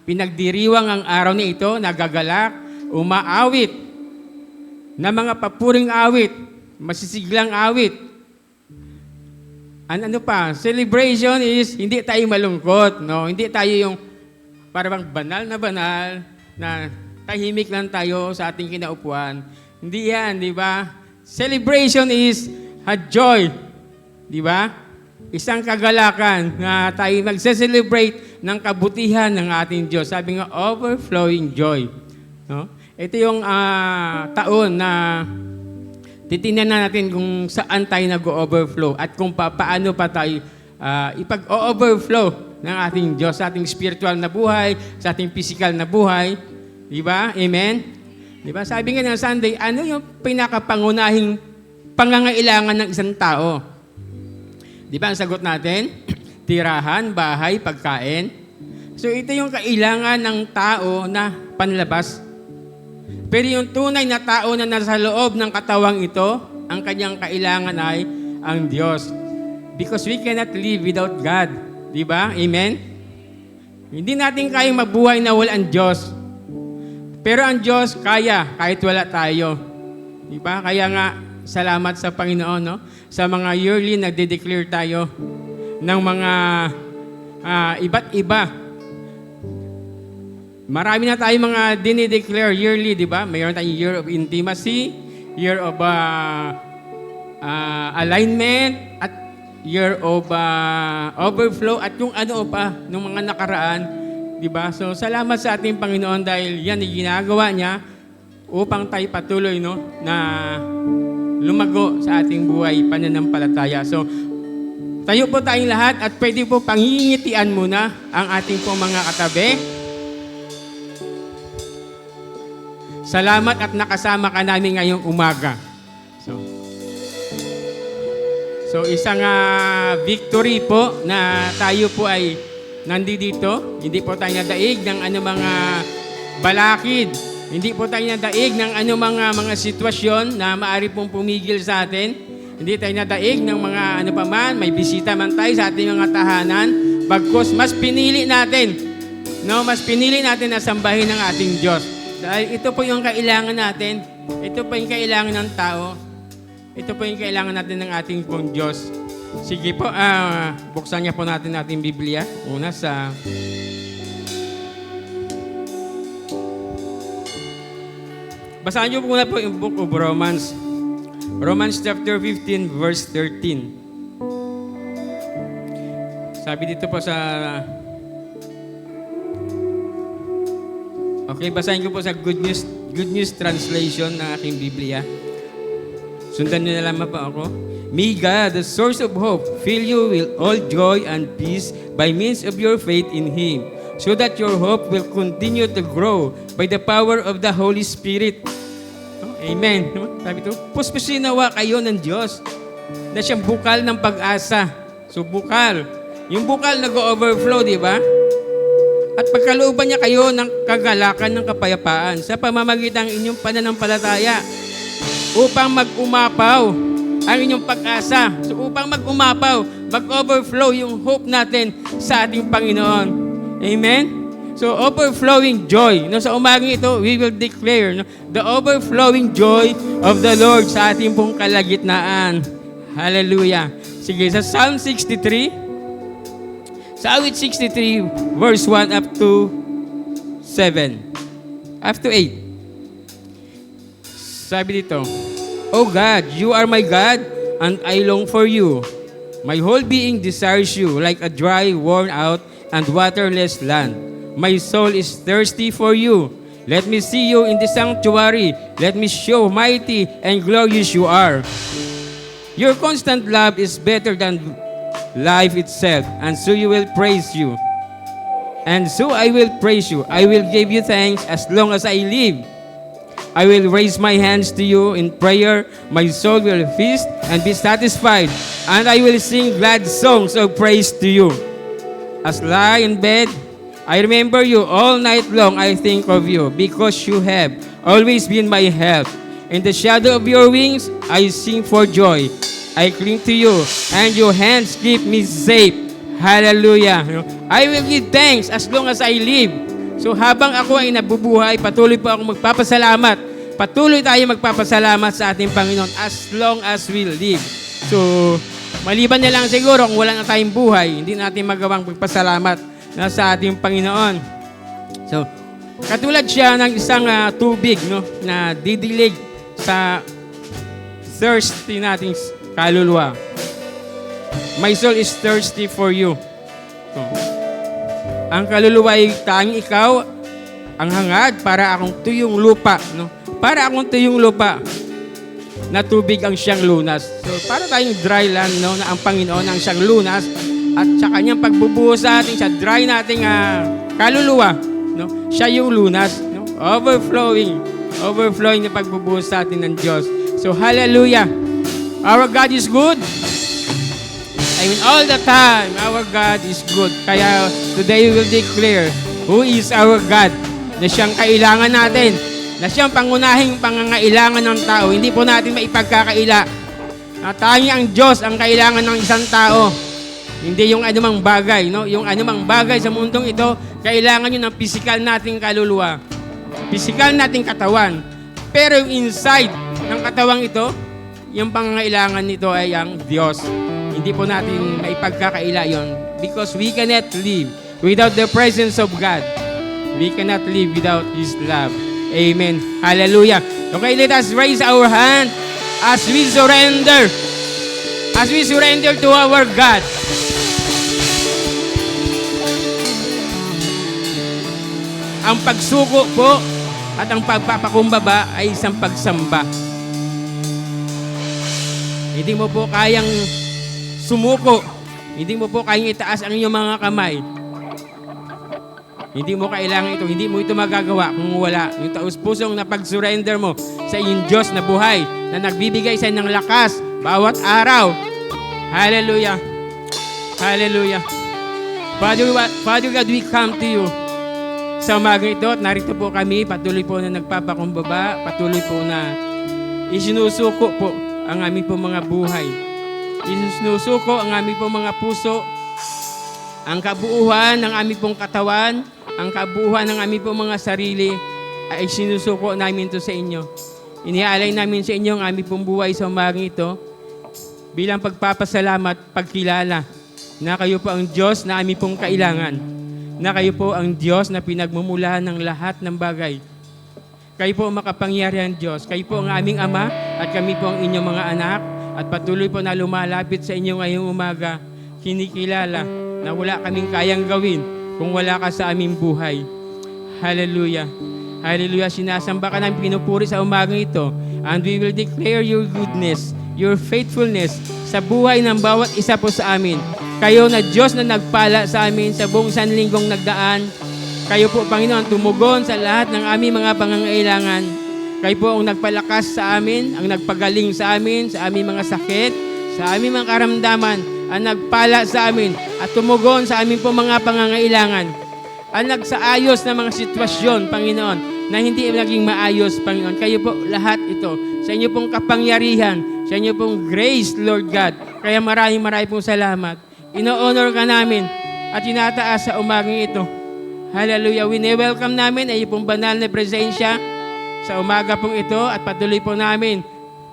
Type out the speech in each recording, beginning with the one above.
pinagdiriwang ang araw na ito, nagagalak, umaawit, na mga papuring awit, masisiglang awit. Ano pa? Celebration is hindi tayo malungkot, no? Hindi tayo yung parang banal na tahimik lang tayo sa ating kinaupuan. Hindi yan, di ba? Celebration is a joy, di ba? Isang kagalakan na tayo magse-celebrate ng kabutihan ng ating Diyos. Sabi nga, overflowing joy. No? Ito yung taon na titingnan natin kung saan tayo nag-overflow at kung paano pa tayo ipag-overflow ng ating Diyos sa ating spiritual na buhay, sa ating physical na buhay. Di ba? Amen? Di ba? Sabi nga ng Sunday, ano yung pinakapangunahing pangangailangan ng isang tao? Di ba ang sagot natin? Tirahan, bahay, pagkain. So ito yung kailangan ng tao na panlabas. Pero yung tunay na tao na nasa loob ng katawang ito, ang kanyang kailangan ay ang Diyos. Because we cannot live without God. Di ba? Amen? Hindi natin kayang mabuhay na walang Diyos. Pero ang Diyos kaya, kahit wala tayo. Di ba? Kaya nga, salamat sa Panginoon, no? Sa mga yearly nagde-declare tayo ng mga iba't iba. Marami na tayong mga dinideclare yearly, di ba? Mayroon tayong year of intimacy, year of alignment, at year of overflow, at yung ano pa, nung mga nakaraan, di ba? So, salamat sa ating Panginoon dahil yan ay ginagawa niya upang tayo patuloy, no, na lumago sa ating buhay, pananampalataya. So, tayo po tayong lahat at pwede po pangingitian muna ang ating po mga katabi. Salamat at nakasama ka namin ngayong umaga. So isang victory po na tayo po ay nandito. Hindi po tayo nadaig ng mga balakid. Hindi po tayo nadaig ng mga sitwasyon na maaari pong pumigil sa atin. Hindi tayo nadaig ng mga paman, may bisita man tayo sa ating mga tahanan. Bagkus, mas pinili natin na sambahin ng ating Diyos. Dahil ito po yung kailangan natin. Ito po yung kailangan ng tao. Ito po yung kailangan natin ng ating pong Diyos. Sige po, buksan niya po natin ating Biblia. Una sa basahan niyo po muna po yung book of Romans. Romans chapter 15, verse 13. Sabi dito po sa... Okay, basahin ko po sa Good News Translation ng aking Biblia. Sundan niyo na lamang po ako. May God, the source of hope, fill you with all joy and peace by means of your faith in Him, so that your hope will continue to grow by the power of the Holy Spirit. Amen. Sabi ito, puspusinawa kayo ng Diyos na siyang bukal ng pag-asa. So, bukal. Yung bukal nag-overflow, di ba? At pagkalooban niya kayo ng kagalakan ng kapayapaan sa pamamagitan ng inyong pananampalataya upang mag-umapaw ang inyong pag-asa. So, upang mag-umapaw, mag-overflow yung hope natin sa ating Panginoon. Amen? So, overflowing joy. No, sa umagang ito, we will declare the overflowing joy of the Lord sa ating pong kalagitnaan. Hallelujah. Sige, sa Psalm 63, sa awit 63, verse 1 up to 7. Up to 8. Sabi dito, O God, you are my God, and I long for you. My whole being desires you like a dry, worn out, and waterless land. My soul is thirsty for you. Let me see you in the sanctuary. Let me show mighty and glorious you are. Your constant love is better than life itself, and so you will praise you. And so I will praise you. I will give you thanks as long as I live. I will raise my hands to you in prayer. My soul will feast and be satisfied, and I will sing glad songs of praise to you. As lie in bed, I remember you all night long. I think of you because you have always been my help. In the shadow of your wings, I sing for joy. I cling to you, and your hands keep me safe. Hallelujah. I will give thanks as long as I live. So habang ako ay nabubuhay, patuloy po ako magpapasalamat. Patuloy tayo magpapasalamat sa ating Panginoon as long as we live. So, maliban na lang siguro kung wala na tayong buhay, hindi natin magawang magpasalamat na sa ating Panginoon. So, katulad siya ng isang tubig, no, na didilig sa thirsty nating kaluluwa. My soul is thirsty for you. So, ang kaluluwa ay tanging ikaw ang hangad para akong tuyong lupa, no? Para akong tuyong lupa na tubig ang siyang lunas. So, para tayong dry land, no, na ang Panginoon ang siyang lunas at sa kanyang pagbubuhos sa ating, sa dry nating kaluluwa, no? Siya yung lunas, no? Overflowing na pagbubuhos sa atin ng Diyos. So, hallelujah. Our God is good. I mean, all the time, our God is good. Kaya today we will declare who is our God, na siyang kailangan natin, na siyang pangunahing pangangailangan ng tao. Hindi po natin maipagkakaila na tanging ang Diyos ang kailangan ng isang tao. Hindi yung anumang bagay, no? Yung anumang bagay sa mundong ito, kailangan yun ng physical nating kaluluwa, physical nating katawan. Pero yung inside ng katawang ito, yung pangangailangan nito ay ang Diyos. Hindi po natin maipagkakaila yon because we cannot live without the presence of God. We cannot live without His love. Amen. Hallelujah. Okay, let us raise our hand as we surrender. As we surrender to our God. Ang pagsuko po at ang pagpapakumbaba ay isang pagsamba. Hindi mo po kayang sumuko. Hindi mo po kayang itaas ang inyong mga kamay. Hindi mo kailangan ito. Hindi mo ito magagawa kung wala yung taus-pusong na pag-surrender mo sa inyong Diyos na buhay na nagbibigay sa ng lakas bawat araw. Hallelujah. Hallelujah. Father God, we come to you sa umaga ito at narito po kami. Patuloy po na nagpapakumbaba. Patuloy po na isinusuko po ang aming po mga buhay. Isinusuko ang aming pong mga puso, ang kabuuhan ng aming pong katawan, ang kabuuhan ng aming pong mga sarili, ay sinusuko namin ito sa inyo. Iniaalay namin sa inyo ang aming pong buhay sa umagang ito bilang pagpapasalamat, pagkilala na kayo po ang Diyos na aming pong kailangan, na kayo po ang Diyos na pinagmumulahan ng lahat ng bagay. Kayo po ang makapangyarihan Diyos. Kayo po ang aming Ama at kami po ang inyong mga anak. At patuloy po na lumalapit sa inyo ngayong umaga, kinikilala na wala kaming kayang gawin kung wala ka sa aming buhay. Hallelujah. Hallelujah. Sinasamba ka namin, pinupuri sa umagang ito. And we will declare your goodness, your faithfulness sa buhay ng bawat isa po sa amin. Kayo na Diyos na nagpala sa amin sa buong sanlinggong nagdaan. Kayo po, Panginoon, tumugon sa lahat ng aming mga pangangailangan. Kayo po ang nagpalakas sa amin, ang nagpagaling sa amin, sa aming mga sakit, sa aming mga karamdaman, ang nagpala sa amin at tumugon sa aming po mga pangangailangan. Ang nagsaayos ng mga sitwasyon, Panginoon, na hindi naging maayos, Panginoon. Kayo po lahat ito, sa inyo pong kapangyarihan, sa inyo pong grace, Lord God. Kaya maraming pong salamat. Ino-honor ka namin at tinataas sa umagang ito. Hallelujah. Wini-welcome namin ay pong banal na presensya sa umaga pong ito at patuloy po namin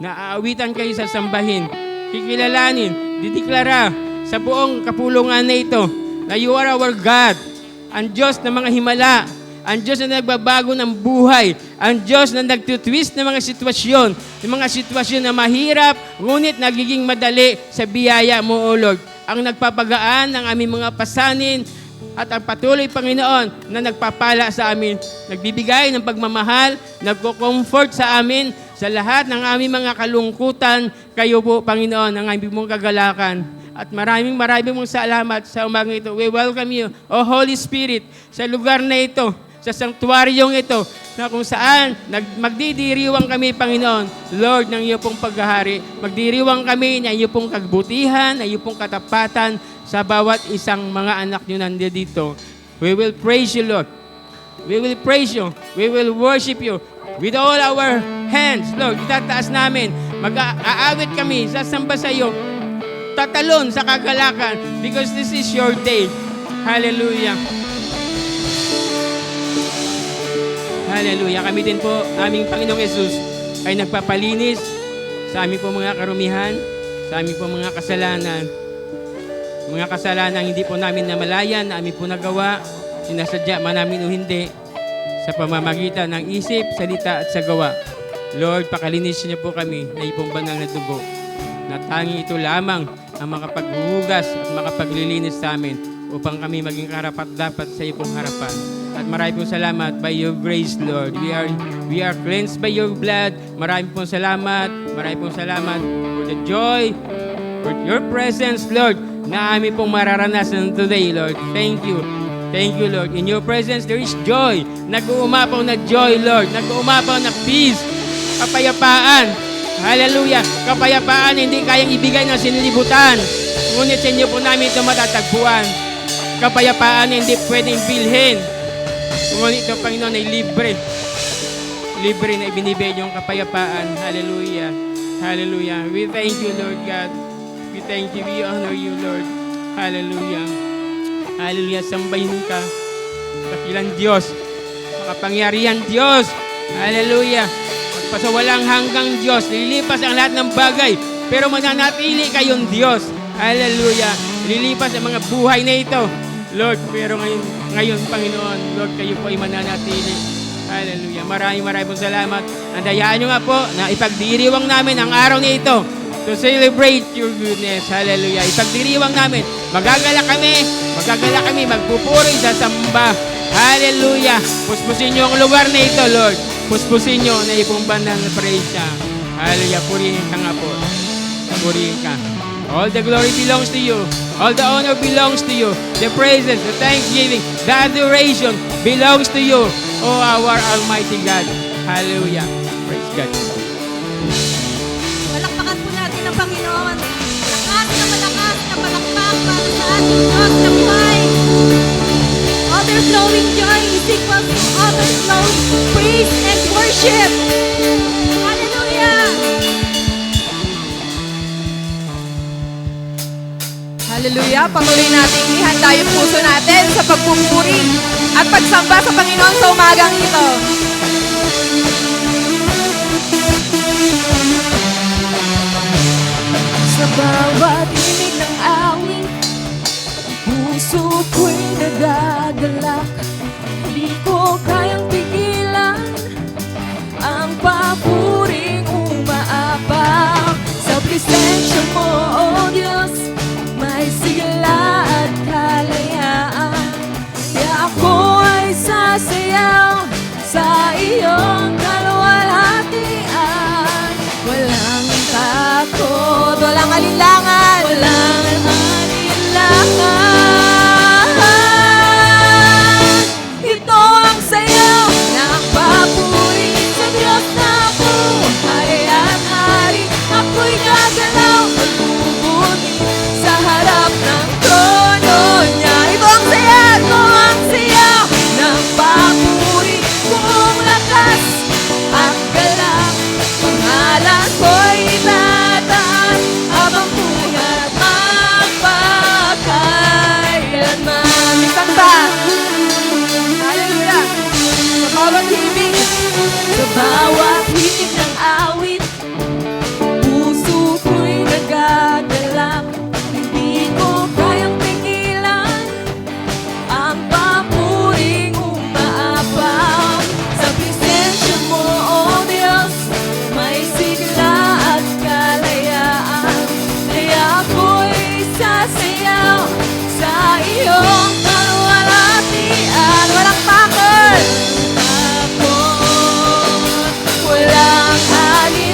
na aawitan kayo sa sambahin. Kikilalanin, dideklara sa buong kapulungan na ito na you are our God, ang Diyos ng mga himala, ang Diyos na nagbabago ng buhay, ang Diyos na nagtutwist ng mga sitwasyon na mahirap, ngunit nagiging madali sa biyaya mo, O Lord. Ang nagpapagaan ng aming mga pasanin, at ang patuloy, Panginoon, na nagpapala sa amin, nagbibigay ng pagmamahal, nagko-comfort sa amin, sa lahat ng aming mga kalungkutan, kayo po, Panginoon, ang aming mong kagalakan. At maraming mong salamat sa umagang ito. We welcome you, O Holy Spirit, sa lugar na ito, sa sanktuaryong ito, na kung saan magdidiriwang kami, Panginoon, Lord, ng iyo pong paghahari. Magdiriwang kami ng iyo pong kagbutihan, ng iyo pong katapatan, sa bawat isang mga anak nyo nandito. We will praise you, Lord. We will praise you. We will worship you. With all our hands, Lord, itataas namin. Mag-aawit kami, sasamba sa iyo. Tatalon sa kagalakan because this is your day. Hallelujah. Hallelujah. Kami din po, aming Panginoong Yesus, ay nagpapalinis sa aming po mga karumihan, sa aming po mga kasalanan. Mga kasalanan hindi po namin namalayan, na aming po nagawa, sinasadya man namin o hindi, sa pamamagitan ng isip, salita at sa gawa. Lord, pakalinis niyo po kami na ipong banal na dugo, na tanging ito lamang ang makapaghuhugas at makapaglilinis sa amin upang kami maging karapat-dapat sa iyong harapan. At marami pong salamat by your grace, Lord. We are cleansed by your blood. Marami pong salamat for the joy, for your presence, Lord, na aming pong mararanasan today, Lord. Thank you. Thank you, Lord. In your presence, there is joy. Nag-uumapaw na joy, Lord. Nag-uumapaw na peace. Kapayapaan. Hallelujah. Kapayapaan hindi kayang ibigay ng sinilibutan. Ngunit sa inyo po namin ito matatagpuan. Kapayapaan hindi pwedeng bilhin. Ngunit ito, Panginoon, ay libre. Libre na ibinibigay yung kapayapaan. Hallelujah. Hallelujah. We thank you, Lord God. We thank you. We honor you, Lord. Hallelujah. Hallelujah. Sambahin ka. Dakilang Diyos. Makapangyarihan Diyos. Hallelujah. Magpasawalang hanggang Diyos. Lilipas ang lahat ng bagay. Pero mananatili kayong Diyos. Hallelujah. Lilipas ang mga buhay na ito. Lord, pero ngayon, Panginoon, Lord, kayo po ay mananatili. Hallelujah. Maraming pong salamat. Andayaan nyo nga po na ipagdiriwang namin ang araw na ito to celebrate your goodness. Hallelujah. Ipagdiriwang namin. Magagala kami, magpupuri sa samba. Hallelujah. Puspusin nyo ang lugar na ito, Lord. Puspusin nyo na ipong banal na praise siya. Hallelujah. Purihin ka nga po. Purihin ka. All the glory belongs to you. All the honor belongs to you. The praises, the thanksgiving, the adoration belongs to you. Oh, our Almighty God. Hallelujah. Praise God. Palakpakan po natin ang Panginoon. Malakas na palakpak para sa ating Diyos na buhay. Overflowing joy is equal to overflowing praise and worship. Hallelujah! Hallelujah! Patuloy nating ihanda yung puso natin sa pagpupuri at pagsamba sa Panginoon sa umagang ito. Sa bawat tinig ng awit, puso ko'y nagagalak. Hindi ko kayang pigilan ang papuring umaapak. Sa presensya mo, O Diyos, may sigla at kalayaan. Kaya ako ay sasayaw sa iyong kaluwalhatian. Walang takot, walang alinlangan, walang alinlangan. Ito ang sayaw ng papuri sa Diyos na buhay at hari. Ako'y gagalaw, magbubuti sa harap ng trono niya. Ito ang sayaw ng papuri kong lakas at galak. Pangalan ko'y itataas habang buhay at magpakailanman. Isang ba? Hallelujah! Sa bawat himig, sa bawat himig ng awit, puso ko'y nagagalak. Hindi ko kayang pigilan ang papuring umaapaw. Sa presensya mo, O Diyos, may sigla at kalayaan. Kaya ako'y sasayaw sa iyong kaluwalhatian. Walang takot, walang alinlangan.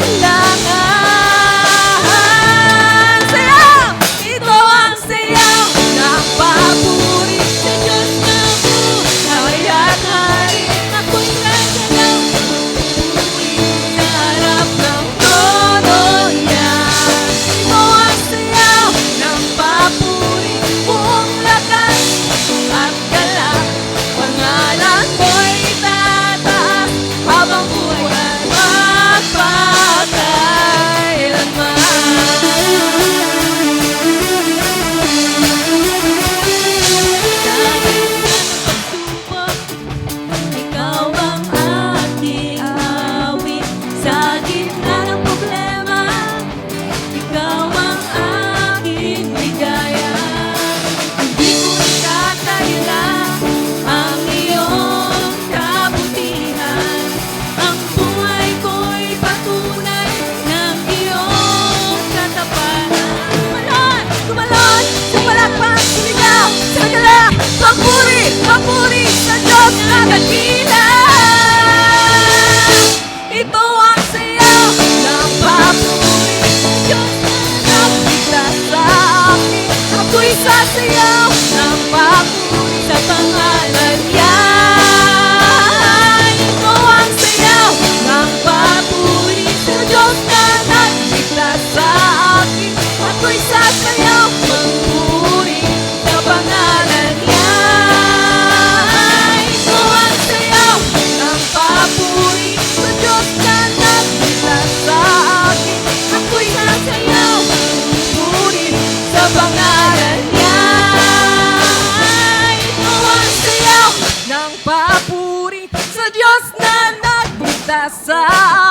Diyos na nagligtas sa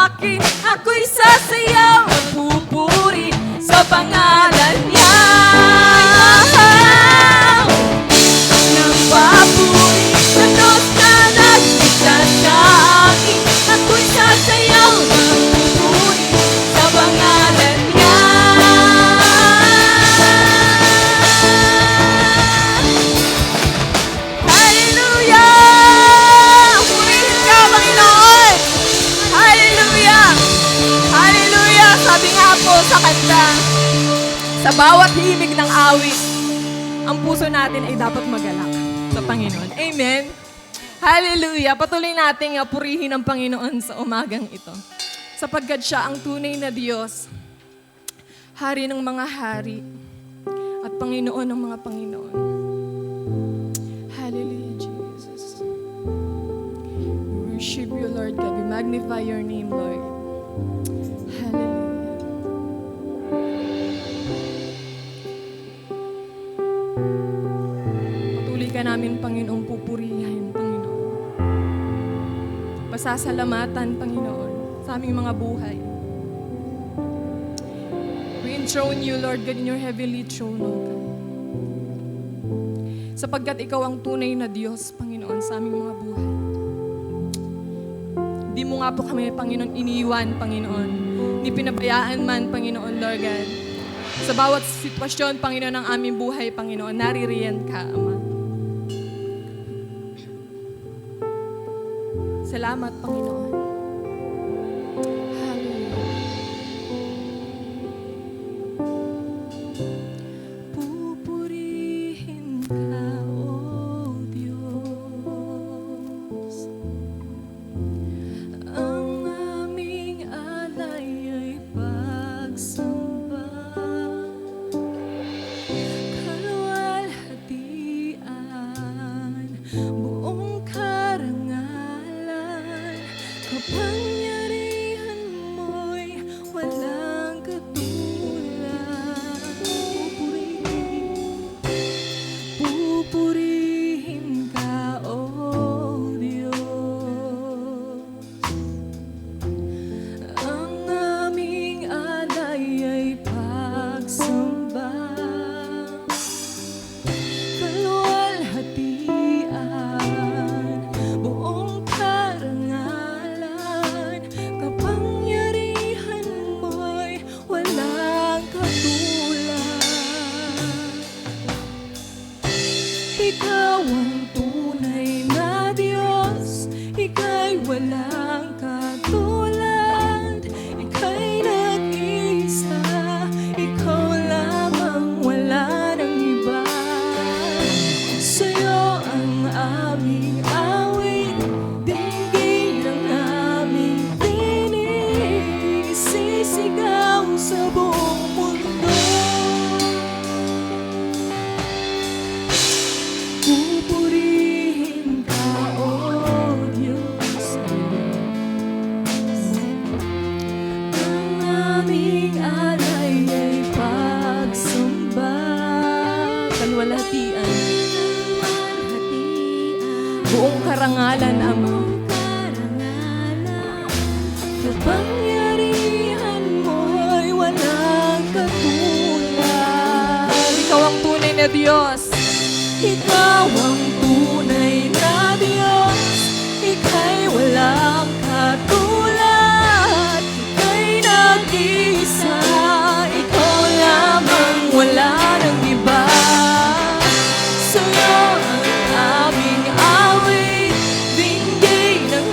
akin. Ako'y sasayaw at pupuri sa pangalan niya. Nang papuri sa Diyos na nagligtas sa akin. Ako'y sasayaw at pupuri sa pangalan niya. Hallelujah! Purihin ka, Panginoon! Hallelujah! Hallelujah! Sabi nga po sa kanta, sa bawat himig ng awit, ang puso natin ay dapat magalak sa Panginoon. Amen? Hallelujah! Patuloy nating purihin ang Panginoon sa umagang ito. Sapagkat siya ang tunay na Diyos, Hari ng mga hari, at Panginoon ng mga Panginoon. Hallelujah, Jesus. We worship you, Lord God. We magnify your name, Lord. Hallelujah. Patuloy ka namin, Panginoon, pupurihin, Panginoon. Pasasalamatan, Panginoon, sa aming mga buhay. We enthrone you, Lord God, in your heavenly throne, O God. Sapagkat ikaw ang tunay na Diyos, Panginoon, sa aming mga buhay. Di mo nga po kami, Panginoon, iniwan, Panginoon. Ni pinabayaan man, Panginoon, Lord God. Sa bawat sitwasyon, Panginoon, ng aming buhay, Panginoon, naririyan ka, Ama. Salamat, Panginoon. Hallelujah. Pupurihin ka, O Diyos. Ang aming alay ay pagsamba. Kaluwalhatian, buong karangalan, kapangyarihan mo'y walang katulad. Pupurihin ka, O Diyos. Ang aming alay ay pagsamba. Kaluwalhatian, buong karangalan, kapangyarihan mo'y walang katulad. Ikaw ang tunay na Diyos, ika'y walang katulad. Ika'y nag-iisa, ikaw lamang, wala nang iba. Sa'yo ang aming awit, dinggin ang aming tinig, sisigaw sa buong mundo. Pupurihin ka, O Diyos. Ang aming alay ay pagsamba. Kalwalhatian, buong karangalan, Ama. Kapangyarihan mo'y walang katulad. Ikaw ang tunay na Diyos. Ikaw ang tunay na Diyos, ika'y walang katulad. Ika'y nag-iisa, ikaw lamang, wala nang iba. Sa'yo ang aming awit, dinggin ang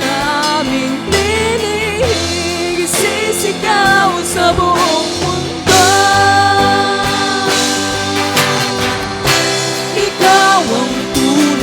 aming tinig, sisigaw sa buong mundo. Ikaw ang tunay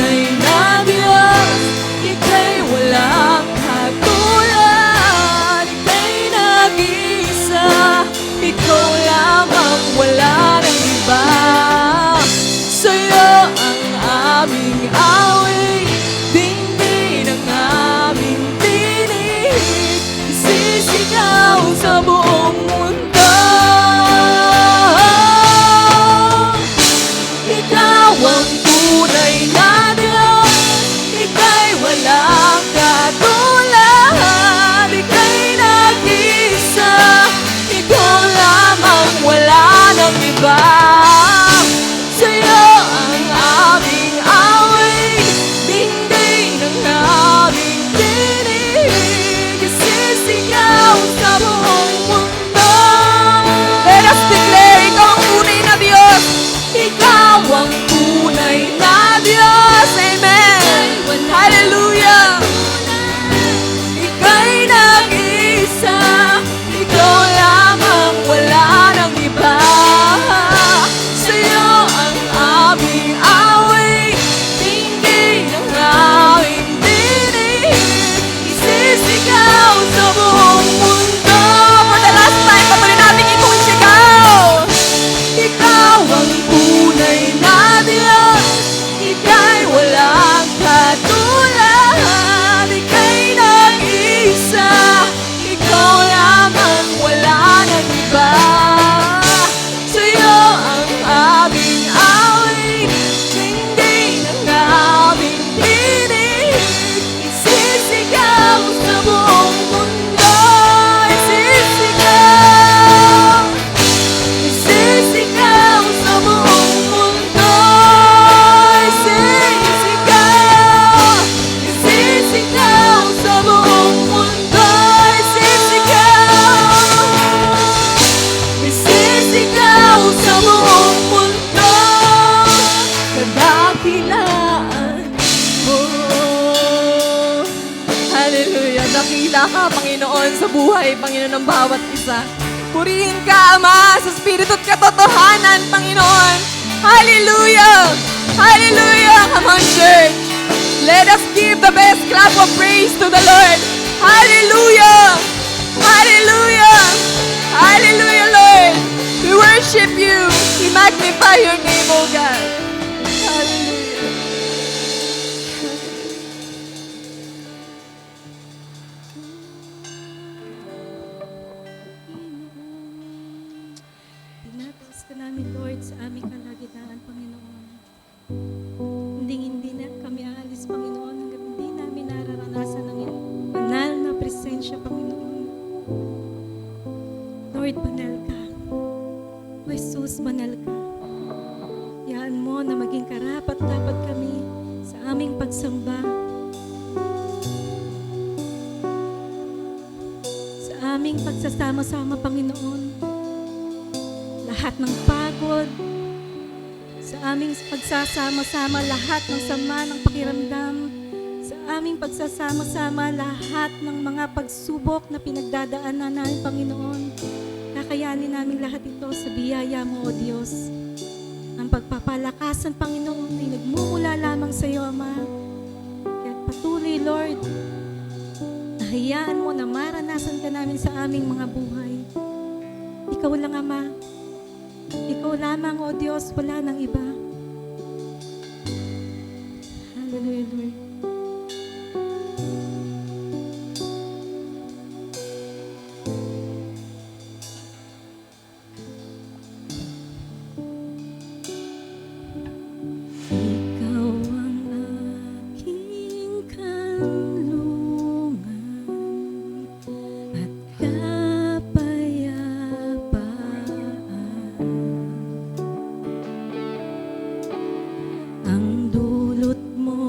Hallelujah. Dakila ka, Panginoon, sa buhay, Panginoon, ng bawat isa. Purihin ka, Ama, sa Espiritu at katotohanan, Panginoon. Hallelujah! Hallelujah! Come on, church. Let us give the best clap of praise to the Lord. Hallelujah! Hallelujah! Hallelujah, Lord. We worship you. We magnify your name, O God. Hallelujah. Tinataas ka namin, Lord, sa aming kalagitnaan, Panginoon. Hindi na kami aalis, Panginoon, hanggang hindi namin nararanasan ang iyong banal na presensya, Panginoon. Lord, banal ka. O Jesus, banal ka. Hayaan mo na maging karapat-dapat kami sa aming pagsamba. Sa aming pagsasama-sama, Panginoon. Lahat ng pagod, sa aming pagsasama-sama, lahat ng sama ng pakiramdam, sa aming pagsasama-sama, lahat ng mga pagsubok na pinagdadaanan namin, Panginoon, kakayanin namin lahat ito sa biyaya mo, O Diyos. Ang pagpapalakasan, Panginoon, ay nagmumula lamang sa iyo, Ama. Kaya patuloy, Lord, na hayaan mo na maranasan ka namin sa aming mga buhay. Ikaw lang, Ama. Ikaw lamang, O Diyos, wala nang iba. Hallelujah, Lord. Ikaw ang aking kanlungan at kapayapaan. Ang dulot mo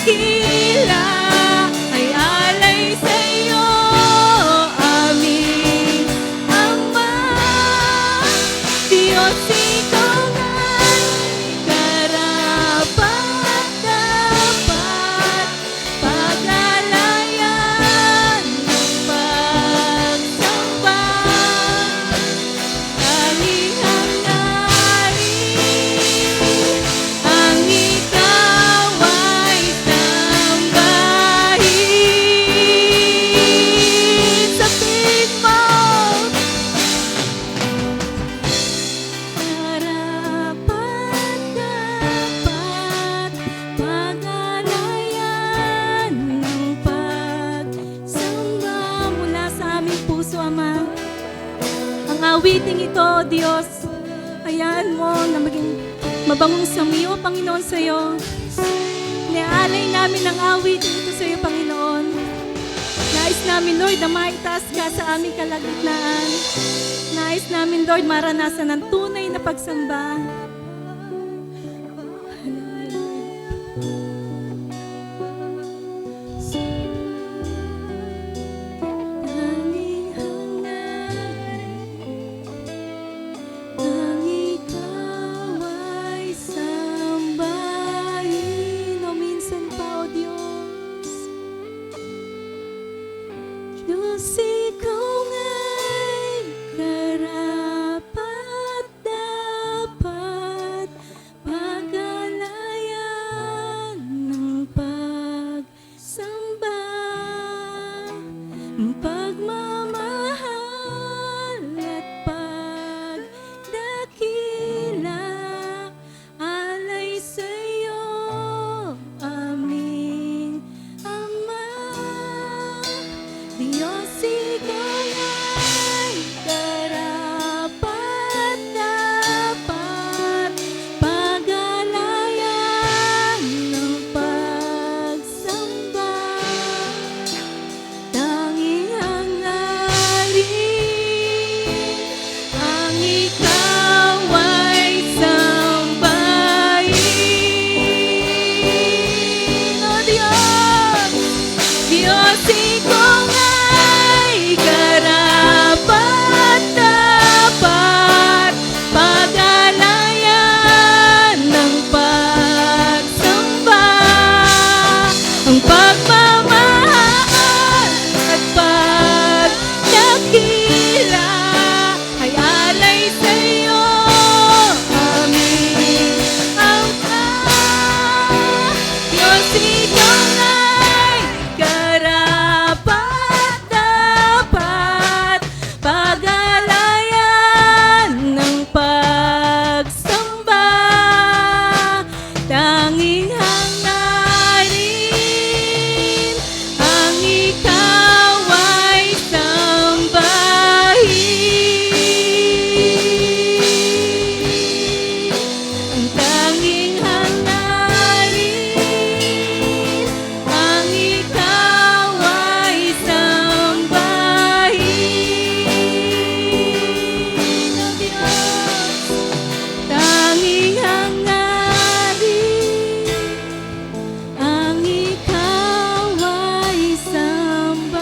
dakila ay alay sa iyo, aming Ama. Diyos, ikaw nga'y karapat-dapat, pag-alayan ng pagsamba. Tanging hangarin ang ikaw ay sambahin. Sabihin mo, karapat-dapat, pag-alayan ng pagsamba mula sa aming puso, Ama. Ang awiting ito, Diyos, hayaan mo na maging mabangong samiyo, Panginoon, sa iyo. Niaalay namin ang awiting ito sa iyo, Panginoon. Nais namin, Lord, na maitaas ka sa aming kalagitnaan. Nais namin, Lord, maranasan ang tunay na pagsamba. Tanging hangarin ang ikaw ay sambahin. O minsan pa, O Diyos, Diyos, ikaw nga'y karapat-dapat, pag-alayan ng pagsamba, pagmamahal at pagdakila, alay sa iyo, aming Ama. Diyos, ikaw ay karapat-dapat, pag-alayan ng pagsamba. Tanging hangarin ang ikaw ay sambahin. O Diyos, Diyos, ikaw nga'y karapat-dapat, pag-alayan ng pagsamba, ang pagmamahal at pagdakila ay alay sa iyo, aming Ama. Diyos, ikaw nga'y karapat-dapat, pag-alayan ng pagsamba, tanging hangarin ang ikaw ay sambahin. Ang tanging hangarin ang ikaw ay sambahin. O Diyos, tanging hangarin ang ikaw ay sambahin.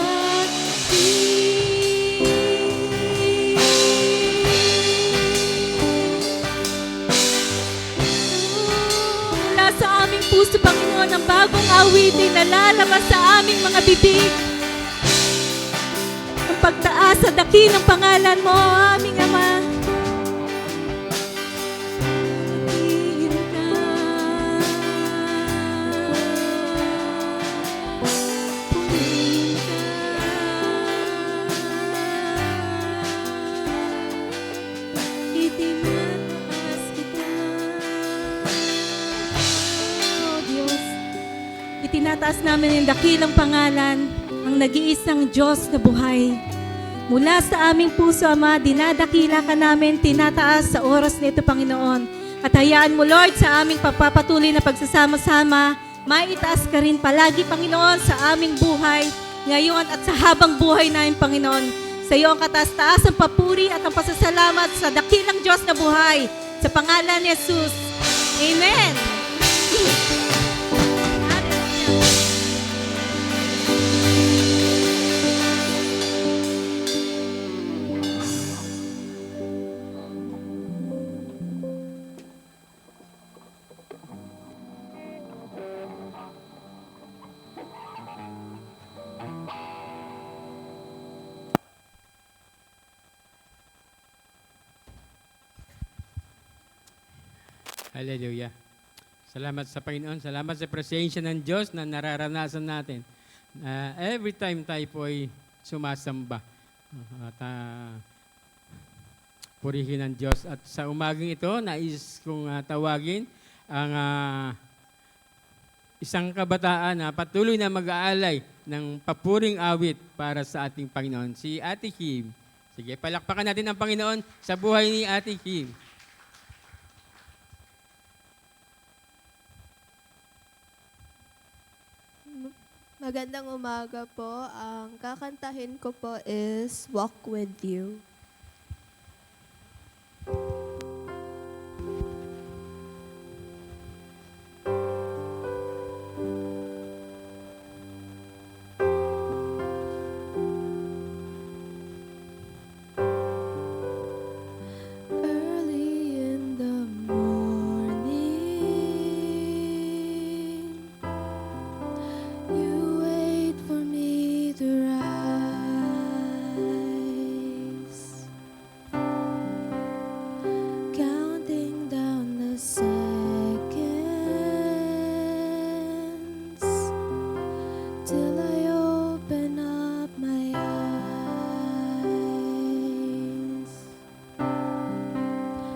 Mula sa aming puso, Panginoon, ang bagong awitin na lalabas sa aming mga bibig. Ang pagtaas sa dakilang pangalan mo, aming Ama. Purihin ka. Purihin ka. Itinataas kita. O Diyos, itinataas namin ang dakilang pangalan, ang nag-iisang Diyos na buhay. Mula sa aming puso, Ama, dinadakila ka namin, tinataas sa oras nito, Panginoon. At hayaan mo, Lord, sa aming pagpapatuloy na pagsasama-sama, maitaas ka rin palagi, Panginoon, sa aming buhay, ngayon at sa habang buhay namin, Panginoon. Sa iyo ang kataas-taas ang papuri at ang pasasalamat sa dakilang Diyos na buhay. Sa pangalan ni Jesus. Amen. Hallelujah. Hallelujah. Salamat sa Panginoon. Salamat sa presensya ng Diyos na nararanasan natin. Every time tayo po ay sumasamba. At purihin ng Diyos. At sa umagang ito, nais kong tawagin ang isang kabataan na patuloy na mag-aalay ng papuring awit para sa ating Panginoon, si Ate Kim. Sige, palakpakan natin ang Panginoon sa buhay ni Ate Kim. Magandang umaga po. Ang kakantahin ko po is Walk With You. Early in the morning, you wait for me to rise, counting down the seconds till I open up my eyes.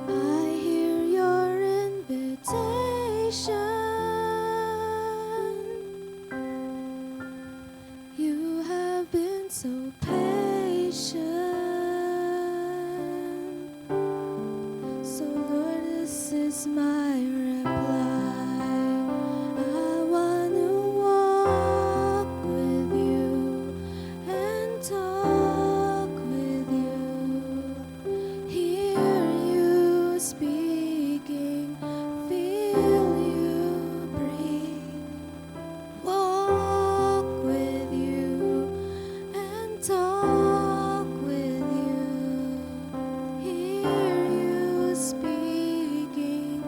I hear your invitation. You have been so patient. So Lord, this is my reply. I want to walk with you and talk with you. Hear you speaking, feel you breathe. Walk with you and talk with you. Hear you speaking,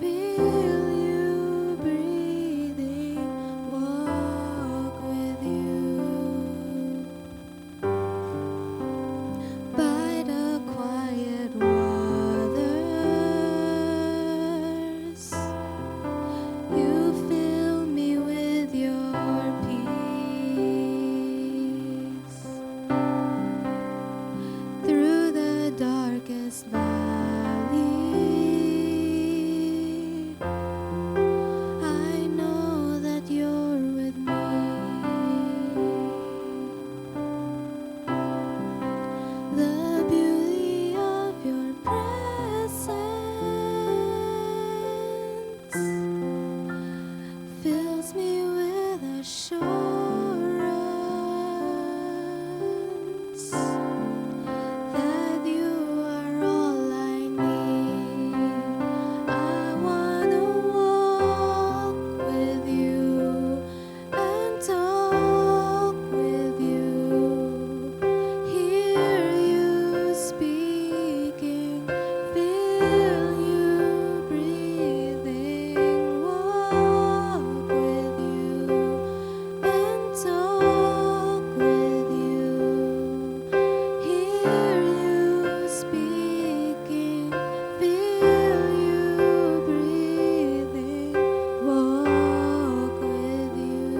feel you breathing. Walk with you by the quiet waters. You fill me with your peace. Through the darkest valley, I know that you're with me. The beauty of your presence fills me with assurance that you are all I need. I wanna walk with you and talk with you. Hear you speaking, feel you breathing. Walk with you and talk with you. Hear you speaking, feel you breathing. Walk with you.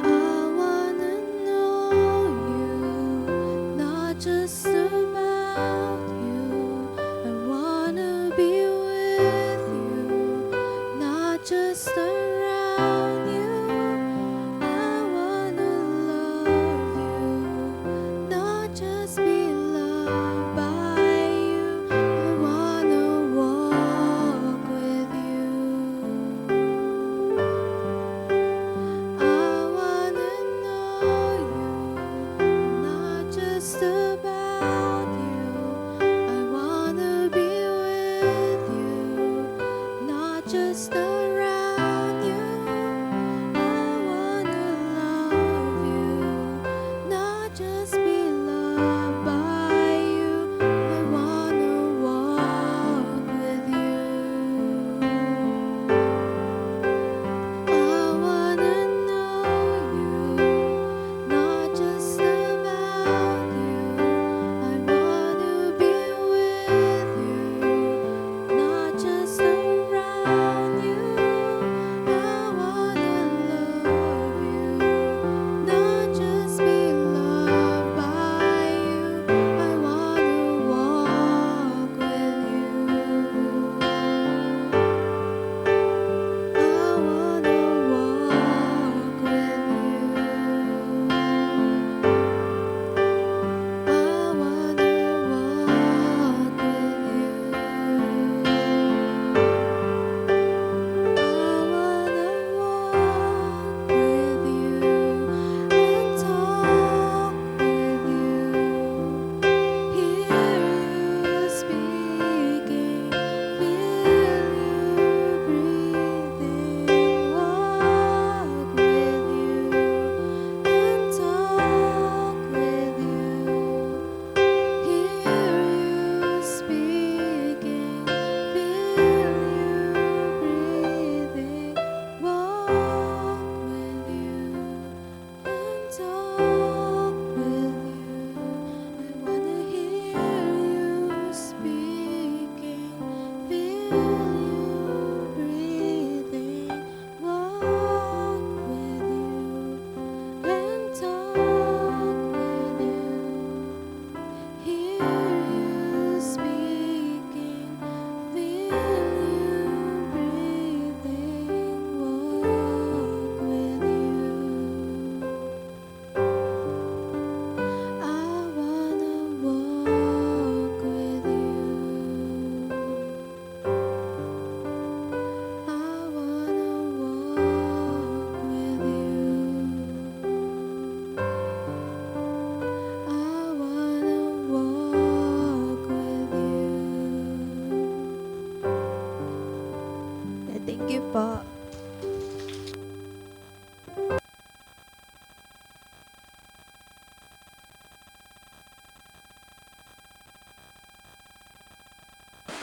I wanna know you, not just about you. I wanna be with you, not just around you. I wanna love you, not just be loved by you. I wanna walk with you. I wanna know you, not just about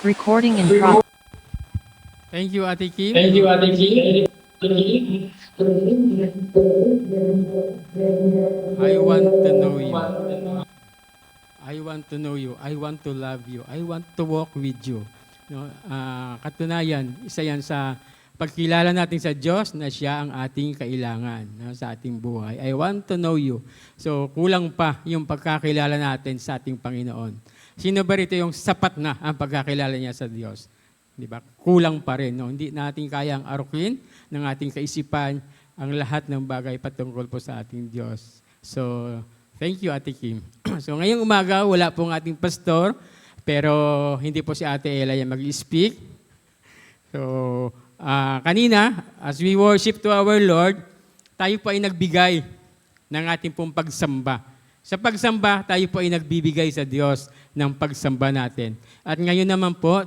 Recording in progress. Thank you, Ate Kim. I want to know you. I want to know you. I want to love you. I want to walk with you. No, katunayan, isa yan sa pagkilala natin sa Diyos na siya ang ating kailangan, no, sa ating buhay. I want to know you. So, kulang pa yung pagkakilala natin sa ating Panginoon. Sino ba rito yung sapat na ang pagkakilala niya sa Diyos? Di ba? Kulang pa rin. No? Hindi natin kayang arukin ng ating kaisipan ang lahat ng bagay patungkol po sa ating Diyos. So, thank you, Ate Kim. So, ngayong umaga, wala pong ating pastor, pero hindi po si Ate Ella yung mag-speak. So, kanina, as we worship to our Lord, tayo po ay nagbigay ng ating pong pagsamba. Sa pagsamba, tayo po ay nagbibigay sa Diyos ng pagsamba natin. At ngayon naman po,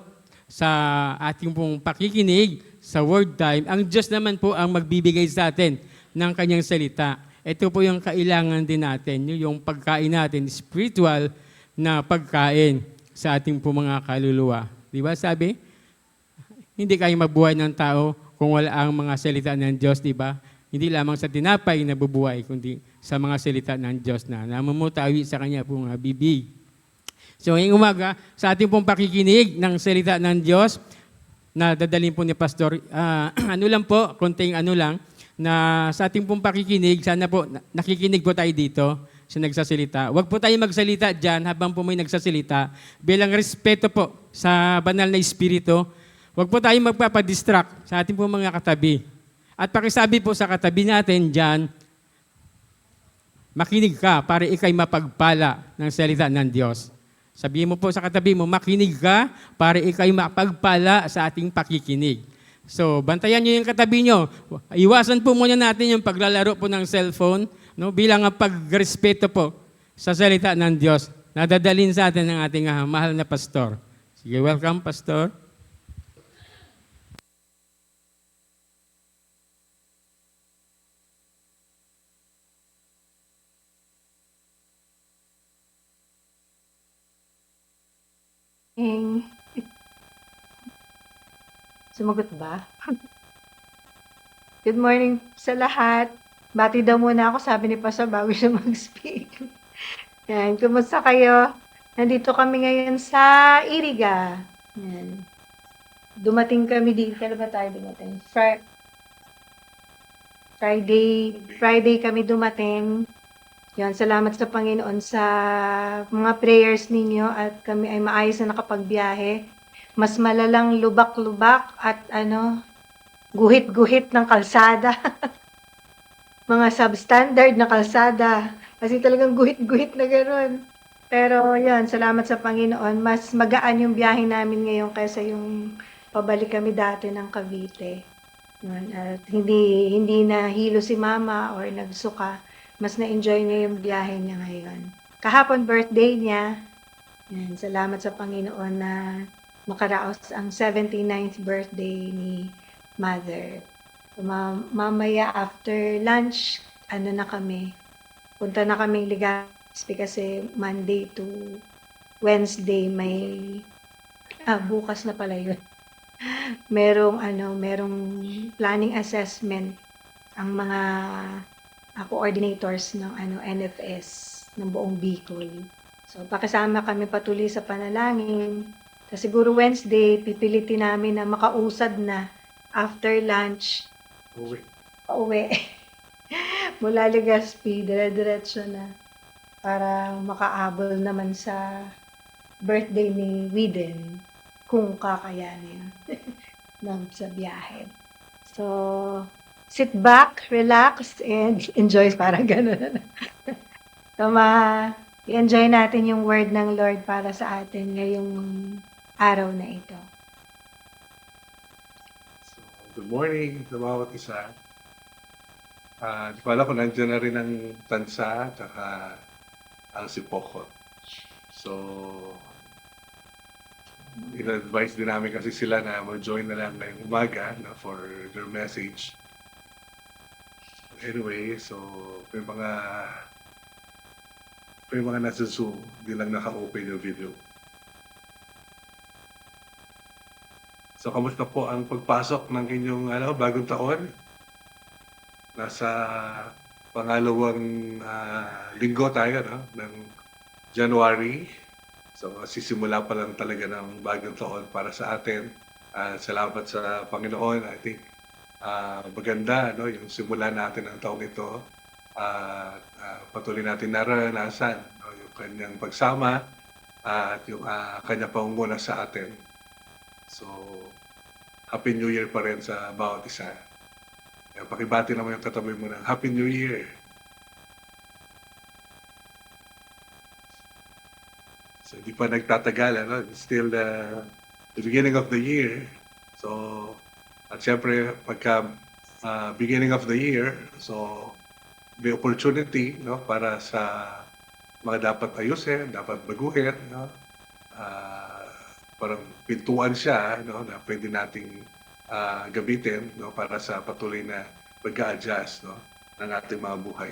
sa ating pong pakikinig sa word time, ang Diyos naman po ang magbibigay sa atin ng kanyang salita. Ito po yung kailangan din natin, yung pagkain natin, spiritual na pagkain sa ating po mga kaluluwa. Di ba sabi? Hindi kayo mabuhay ng tao kung wala ang mga salita ng Diyos, di ba? Hindi lamang sa tinapay na bubuhay, kundi sa mga salita ng Diyos na namumutawi sa kanya pong bibig. So ngayong umaga, sa ating pong pakikinig ng salita ng Diyos, na dadalhin po ni Pastor, ano lang po, konting ano lang, na sa ating pong pakikinig, sana po, nakikinig po tayo dito sa nagsasalita. Huwag po tayo magsalita dyan habang po may nagsasalita. Bilang respeto po sa banal na espiritu, huwag po tayo magpapadistract sa ating pong mga katabi. At pakisabi po sa katabi natin dyan, makinig ka para ikay mapagpala ng salita ng Diyos. Sabihin mo po sa katabi mo, makinig ka para ikay mapagpala sa ating pakikinig. So, bantayan nyo yung katabi nyo. Iwasan po muna natin yung paglalaro po ng cellphone, no, bilang ang pagrespeto po sa salita ng Diyos na dadalhin sa atin ng ating mahal na pastor. Sige, welcome, Pastor. Sumagot ba? Good morning sa lahat. Bati daw muna ako, sabi ni Pastor bago siya mag-speak. Yan, kumusta kayo? Nandito kami ngayon sa Iriga. Yan. Dumating kami dito. Kailan ba tayo dumating? Friday kami dumating. Yan, salamat sa Panginoon sa mga prayers ninyo at kami ay maayos na nakapagbiyahe. Mas malalang lubak-lubak at guhit-guhit ng kalsada. Mga substandard na kalsada. Kasi talagang guhit-guhit na gano'n. Pero yan, salamat sa Panginoon. Mas magaan yung biyahe namin ngayon kaysa yung pabalik kami dati ng Cavite. Yan, at hindi na hilo si Mama or nagsuka. Mas na-enjoy niya yung biyahe niya ngayon. Kahapon birthday niya. Yan, salamat sa Panginoon na makaraos ang 79th birthday ni Mother. Mamaya after lunch, na kami. Punta na kaming Legazpi kasi Monday to Wednesday may bukas na pala yun. merong planning assessment ang mga coordinators ng NFS ng buong Bicol. So pakisama kami patuloy sa panalangin. Kasi siguro Wednesday, pipilitin namin na makausad na after lunch. Pauwi. Mula Legazpi, dire-diretso na. Para makaabol naman sa birthday ni Widen kung kakayanin sa biyahe. So, sit back, relax, and enjoy. Parang gano'n. So, i-enjoy natin yung word ng Lord para sa atin ngayong araw na ito. So, good morning sa bawat isa. Di ko alam kung nandiyan na rin ang tansa at ang sipokot. So, in-advise din namin kasi sila na mag-join na lang ngayong umaga for their message. Anyway, so may mga nasa Zoom, di lang naka-open yung video. So, kamusta po ang pagpasok ng inyong bagong taon? Nasa pangalawang linggo tayo, no? Ng January. So, sisimula pa lang talaga ng bagong taon para sa atin. Salamat sa Panginoon. I think maganda, no? Yung simula natin ang taong ito. Patuloy natin naranasan, no? Yung kanyang pagsama at yung kanya pangunguna sa atin. So, Happy New Year pa rin sa bawat isa. Kaya pakibati naman yung katabi mo ng Happy New Year. So, hindi pa nagtatagal, ano? It's still the beginning of the year. So, at syempre, pagka beginning of the year, so, may opportunity, no? Para sa mga dapat ayusin, dapat baguhin, no? Parang pintuan siya, no? Na pwede nating gamitin, no? Para sa patuloy na pag-a-adjust, no? Ng ating mga buhay.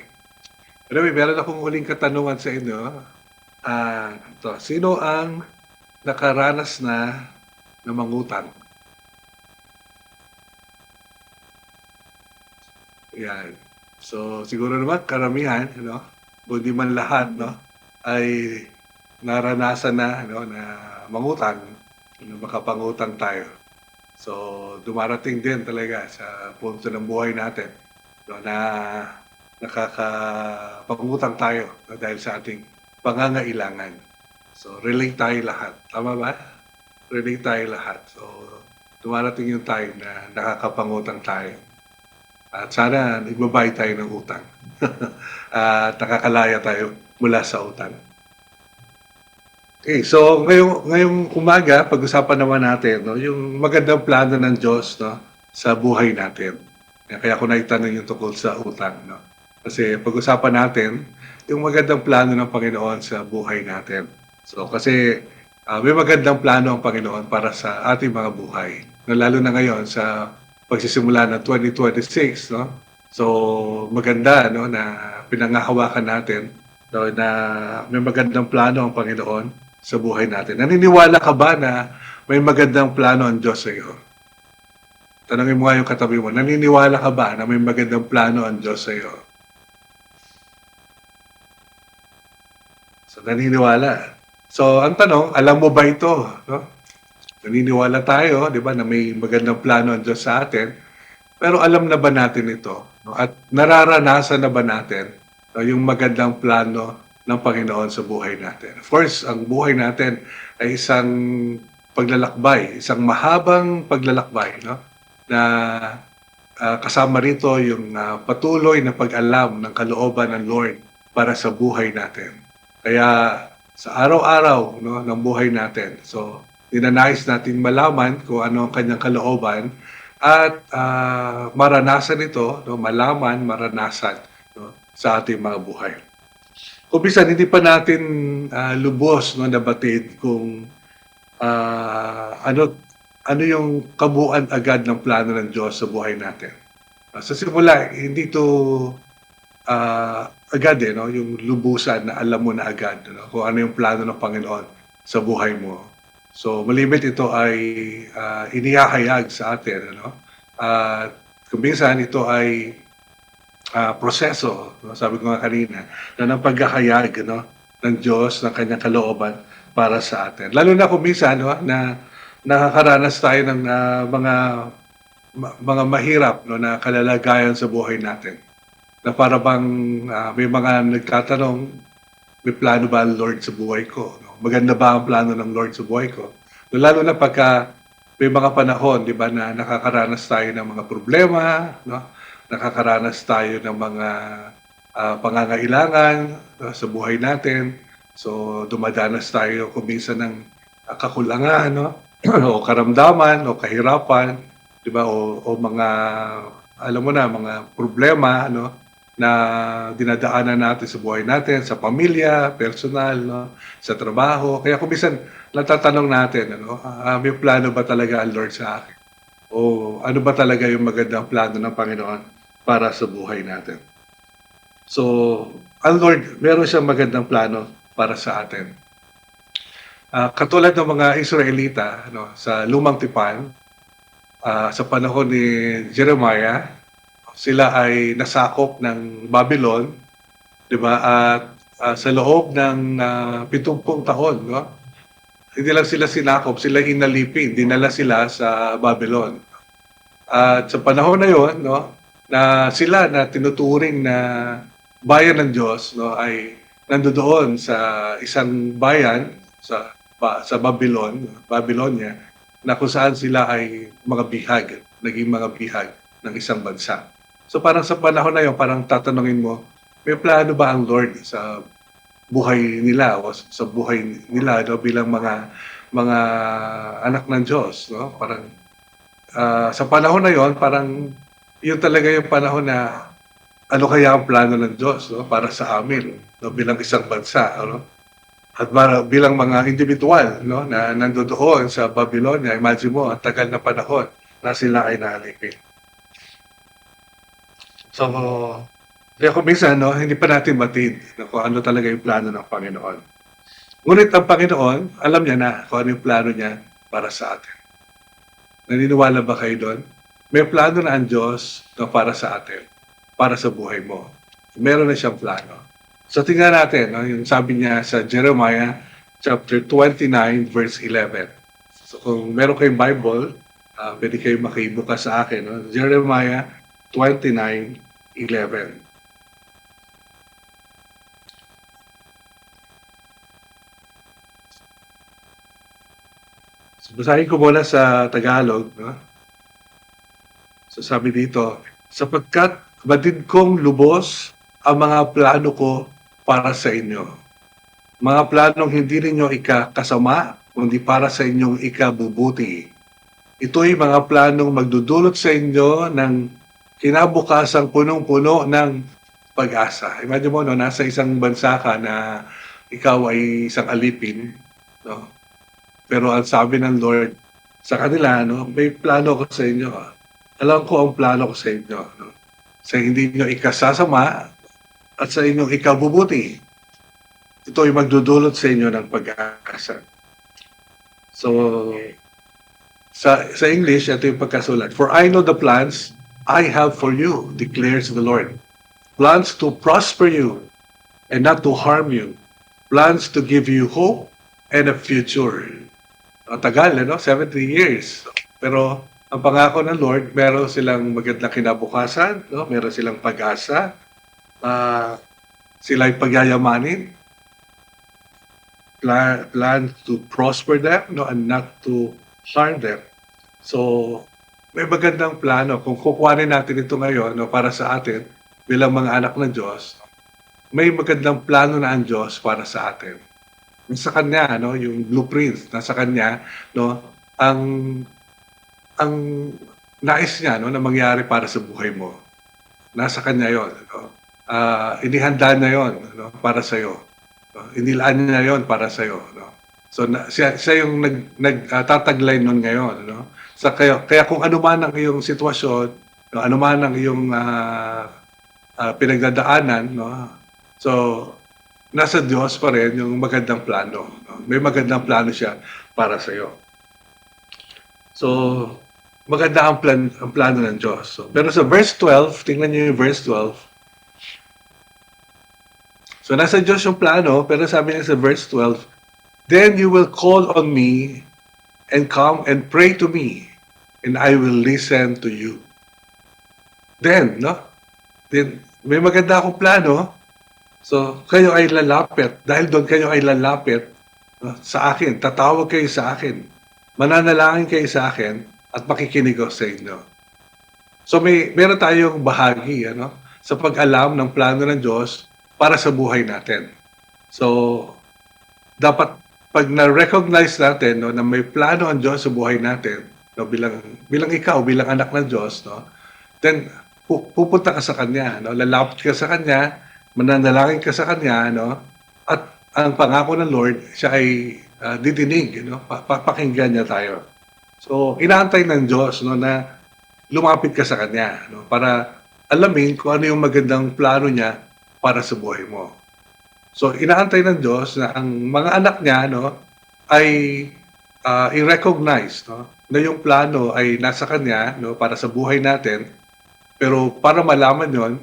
Anyway, meron akong uling katanungan sa inyo. Sino ang nakaranas na mangutang? Yan. So, siguro naman, karamihan, no? Kung di man lahat, no? Ay naranasan na, no? Na mangutang, na makapangutang tayo. So, dumarating din talaga sa punto ng buhay natin, no? Na nakakapangutang tayo, no? Dahil sa ating pangangailangan. So, relate tayo lahat. Tama ba? Relate tayo lahat. So, dumarating yung time na nakakapangutang tayo. At sana nagbabayad tayo ng utang. At nakakalaya tayo mula sa utang. Okay, so ngayong umaga, pag-usapan naman natin, no, yung magandang plano ng Diyos, no, sa buhay natin. Kaya ko naitanong yung tungkol sa utang. No? Kasi pag-usapan natin, yung magandang plano ng Panginoon sa buhay natin. So kasi may magandang plano ang Panginoon para sa ating mga buhay. No, lalo na ngayon sa pagsisimula ng 2026, no? So maganda, no, na pinangahawakan natin, no, na may magandang plano ang Panginoon sa buhay natin. Naniniwala ka ba na may magandang plano ang Diyos sa iyo? Tanungin mo nga yung katabi mo, naniniwala ka ba na may magandang plano ang Diyos sa iyo? So, naniniwala. So, ang tanong, alam mo ba ito? No? Naniniwala tayo, di ba, na may magandang plano ang Diyos sa atin. Pero alam na ba natin ito? No? At nararanasan na ba natin, no, yung magandang plano ng Panginoon sa buhay natin? Of course, ang buhay natin ay isang paglalakbay, isang mahabang paglalakbay, no? Na kasama rito yung patuloy na pag-alam ng kalooban ng Lord para sa buhay natin. Kaya sa araw-araw, no, ng buhay natin, so ninanais natin malaman kung ano ang kanyang kalooban at maranasan ito, no, malaman, maranasan, no, sa ating mga buhay. Kung bisan hindi pa natin lubos, no, nabatid kung ano yung kabuuan agad ng plano ng Diyos sa buhay natin. Sa simula, hindi ito agad, no, yung lubusan na alam mo na agad, no, kung ano yung plano ng Panginoon sa buhay mo. So, malimit ito ay inihahayag sa atin, no? Kung minsan ito ay proseso, no? Sabi ko nga kanina, na ng paghahayag, no, ng Diyos, ng kanyang kalooban para sa atin. Lalo na kung minsan, no, na nakakaranas tayo ng mga mahirap, no, na kalalagayan sa buhay natin. Na para bang may mga nagtatanong, may plano ba ang Lord sa buhay ko? No? Maganda ba ang plano ng Lord sa buhay ko? No, lalo na pagka may mga panahon, di ba, na nakakaranas tayo ng mga problema, no? Nakakaranas tayo ng mga pangangailangan, no, sa buhay natin. So, dumadanas tayo kung minsan ng kakulangan, no? O karamdaman, o kahirapan, di ba, o mga, alam mo na, mga problema, no, na dinadaanan natin sa buhay natin, sa pamilya, personal, no, sa trabaho. Kaya kung minsan natatanong natin, ano, may plano ba talaga ang Lord sa akin? O ano ba talaga yung magandang plano ng Panginoon para sa buhay natin? So, ang Lord, meron siyang magandang plano para sa atin. Katulad ng mga Israelita, no, sa Lumang Tipan, sa panahon ni Jeremiah, sila ay nasakop ng Babylon, 'di ba? At sa loob ng 70 taon, no? Hindi lang sila sinakop, sila inalipin, dinala sila sa Babylon. At sa panahon na 'yon, no, na sila na tinuturing na bayan ng Diyos, no, ay nandoon sa isang bayan sa Babylonia, na kung saan sila ay mga bihag, naging mga bihag ng isang bansa. So parang sa panahon na 'yon, parang tatanungin mo, may plano ba ang Lord sa buhay nila o sa buhay nila, no, bilang mga anak ng Diyos, no? Parang sa panahon na 'yon, parang yun talaga yung panahon na ano kaya ang plano ng Diyos, no, para sa amin, no, bilang isang bansa, ano? At bilang mga individual, no, na nandoon sa Babylonia, imagine mo ang tagal na panahon na sila ay naalipin. So, kaya kung minsan, no, hindi pa natin matid no, kung ano talaga yung plano ng Panginoon. Ngunit ang Panginoon, alam niya na kung ano yung plano niya para sa atin. Naniniwala ba kayo doon? May plano na ang Diyos na para sa atin, para sa buhay mo. Meron na siyang plano. So tingnan natin, no, yung sabi niya sa Jeremiah chapter 29 verse 11. So kung meron kayong Bible, pwede kayong makibukas sa akin. No? Jeremiah 29:11. So, basahin ko muna sa Tagalog. No? So sabi dito, sapagkat batid kong lubos ang mga plano ko para sa inyo. Mga planong hindi ninyo ikakasama, kundi para sa inyong ikabubuti. Ito'y mga planong magdudulot sa inyo ng kinabukasang punong-puno ng pag-asa. Imagine mo, no, nasa isang bansa ka na ikaw ay isang alipin, no? Pero ang sabi ng Lord sa kanila, no, may plano ko sa inyo. Alam ko ang plano ko sa inyo. No? Sa hindi nyo ikasasama at sa inyong ikabubuti. Ito ay magdudulot sa inyo ng pag-asa. So, sa English, ito yung pagkasulat. For I know the plans I have for you, declares the Lord. Plans to prosper you and not to harm you. Plans to give you hope and a future. Tagal, no? 70 years. Pero ang pangako ng Lord, meron silang magandang kinabukasan, no? Meron silang pag-asa, sila ay pagyayamanin, plan to prosper them, no? And not to harm them. So, may magandang plano. Kung kukuhanin natin ito ngayon, no, para sa atin, bilang mga anak ng Diyos, may magandang plano na ang Diyos para sa atin. Sa Kanya, no, yung blueprints, nasa Kanya, no, ang nais niya, no, na mangyari para sa buhay mo. Nasa Kanya yon, no? Inihanda niya yon, no, para sa iyo. No? Inilaan niya yon para sa iyo, no? So siya yung nagtataglay nun ngayon, no? Kaya kung ano man ang iyong sitwasyon, no, ano man ang iyong pinagdadaanan, no? So nasa Diyos pa rin yung magandang plano. No? May magandang plano siya para sa iyo. So, maganda ang plano ng Diyos. So, pero sa verse 12, tingnan niyo yung verse 12. So, nasa Diyos yung plano, pero sabi niya sa verse 12, then you will call on me and come and pray to me, and I will listen to you. Then, no? Then, may maganda akong plano. So, kayo ay lalapit. Dahil doon kayo ay lalapit sa akin. Tatawag kayo sa akin. Mananalangin kayo sa akin at makikinig ako sa inyo. So, meron tayong bahagi, ano, sa pag-alam ng plano ng Diyos para sa buhay natin. So, dapat pag na-recognize natin, no, na may plano ang Diyos sa buhay natin, no, bilang ikaw, bilang anak ng Diyos, no, then pupunta ka sa Kanya, no, lalapit ka sa Kanya, mananalangin ka sa Kanya, no? At ang pangako ng Lord, siya ay didinig, no? Pakinggan niya tayo. So, inaantay ng Diyos, no, na lumapit ka sa Kanya, no? Para alamin kung ano yung magandang plano niya para sa buhay mo. So, inaantay ng Diyos na ang mga anak niya, no, ay i-recognize, no, na yung plano ay nasa Kanya, no, para sa buhay natin. Pero para malaman yon,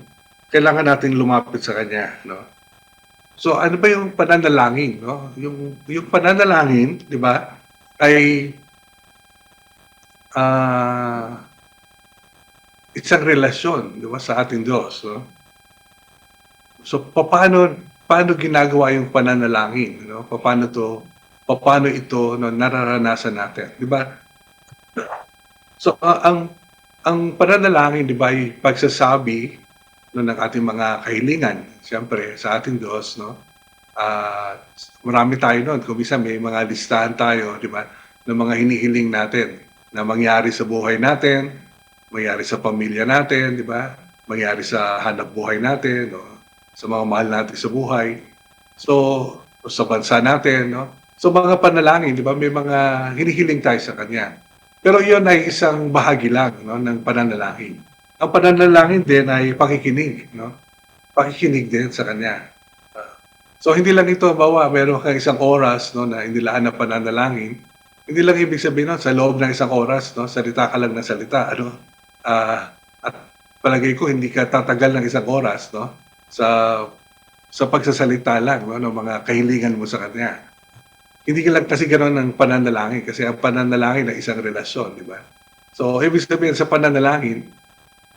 kailangan nating lumapit sa Kanya, no. So ano ba yung pananalangin, no? Yung pananalangin, di ba, ay isang relasyon, di ba, sa ating Diyos, no? So paano ginagawa yung pananalangin, no? Paano ito, no, nararanasan natin, di ba? So ang pananalangin, di ba, ay pagsasabi, no, ng ating mga kahilingan, siyempre sa ating Diyos, no? Marami tayo noon, kung minsan may mga listahan tayo, di ba, ng mga hinihiling natin na mangyari sa buhay natin, mangyari sa pamilya natin, di ba? Mangyari sa hanap buhay natin, no? Sa mga mahal natin sa buhay. So, sa bansa natin, no? So, mga panalangin, di ba? May mga hinihiling tayo sa Kanya. Pero iyon ay isang bahagi lang, no, ng pananalangin. Ang pananalangin din ay pakikinig, no? Pakikinig din sa Kanya. So, hindi lang ito, meron kang isang oras, no, na inilaan na pananalangin. Hindi lang ibig sabihin, no, sa loob ng isang oras, no, salita ka lang ng salita, ano? At palagay ko, hindi ka tatagal ng isang oras, no, sa pagsasalita lang, no, ng mga kahilingan mo sa Kanya. Hindi ka lang kasi gano'n ng pananalangin, kasi ang pananalangin ay isang relasyon, di ba? So, ibig sabihin sa pananalangin,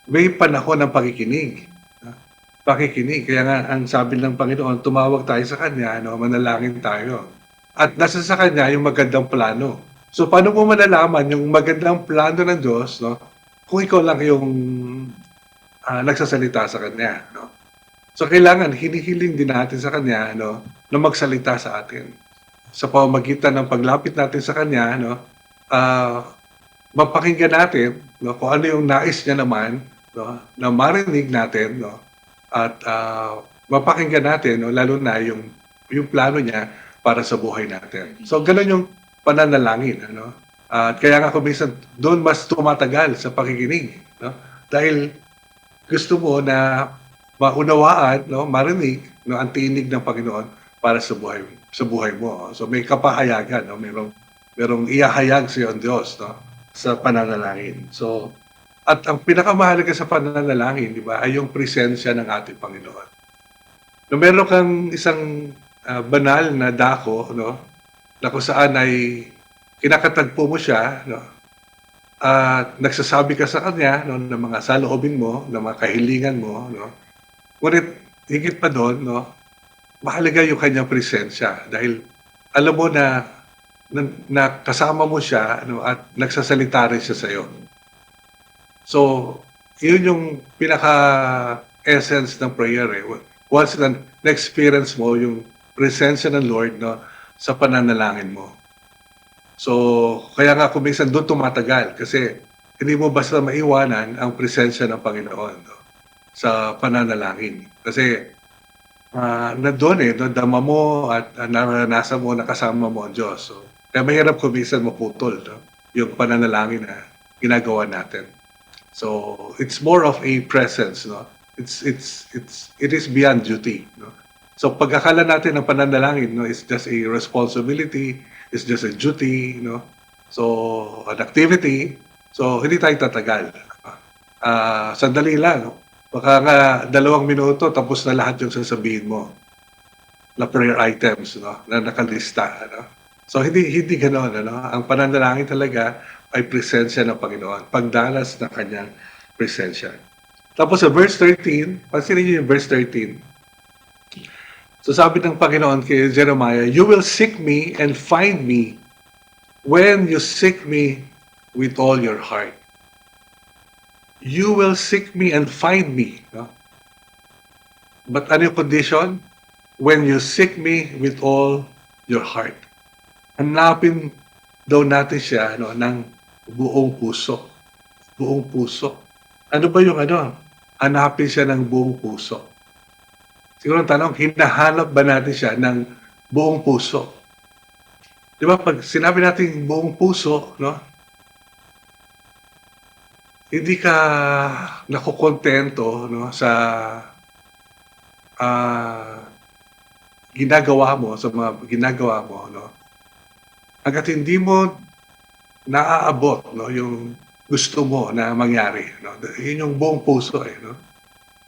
may panahon ng pakikinig. Pakikinig. Kaya nga, ang sabi ng Panginoon, tumawag tayo sa Kanya, no, manalangin tayo. At nasa sa Kanya yung magandang plano. So, paano mo malalaman yung magandang plano ng Diyos, no, kung ikaw lang yung nagsasalita sa Kanya, no? So, kailangan, hinihiling din natin sa Kanya, no, na magsalita sa atin. Sa pamamagitan ng paglapit natin sa Kanya, no, mapakinggan natin, no, kung ano yung nais niya naman, no, na marinig natin, no, at mapakinggan natin, no, lalo na yung plano niya para sa buhay natin. So, ganun yung pananalangin, ano? At kaya nga kung minsan, doon mas tumatagal sa pakikinig, no? Dahil gusto mo na maunawaan, no, marinig, no, ang tinig ng Panginoon para sa buhay mo. So may kapahayagan, no, merong ihahayag sa iyo ang Diyos, no, sa pananalangin. So at ang pinakamahalaga sa pananalangin, di ba, ay yung presensya ng ating Panginoon. No, meron kang isang banal na dako, no, na kung saan ay kinakatagpo mo siya, no, at nagsasabi ka sa Kanya, no, ng mga saloobin mo, ng mga kahilingan mo, no. Ngunit higit pa doon, no, mahalaga yung Kanyang presensya dahil alam mo na kasama mo siya, no, at nagsasalita rin siya sa iyo. So, yun yung pinaka-essence ng prayer. Once na-experience mo yung presensya ng Lord, no, sa pananalangin mo. So, kaya nga kung minsan doon tumatagal kasi hindi mo basta maiwanan ang presensya ng Panginoon, no, sa pananalangin. Kasi nandoon dama mo at naranasan mo, nakasama mo ang Diyos. So, kaya mahirap kung minsan maputol, no, yung pananalangin na ginagawa natin. So, it's more of a presence, no. It is beyond duty, no. So, pagkakala natin ng pananalangin, no, it's just a responsibility, it's just a duty, no. So, an activity. So, hindi tayo tatagal. Sandali lang, no. Baka nga 2 minuto tapos na lahat yung sasabihin mo na prayer items, no, na nakalista, ano. So hindi ganoon, ano. Ang pananalangin talaga ay presensya ng Panginoon, pagdanas ng Kanyang presensya. Tapos sa verse 13, pansinin niyo yung verse 13. So sabi ng Panginoon kay Jeremiah, "You will seek me and find me when you seek me with all your heart." You will seek me and find me. No? But ano yung condition? When you seek me with all your heart. Hanapin daw natin siya, no, ng buong puso. Buong puso. Ano ba yung ano? Hanapin siya ng buong puso. Siguro ang tanong, hinahanap ba natin siya ng buong puso? Di ba pag sinabi natin buong puso, no? Hindi ka nakukontento, no, sa ginagawa mo, sa mga ginagawa mo, no. hangga't hindi mo naaabot, no, yung gusto mo na mangyari, no? Yun yung buong puso, eh, no?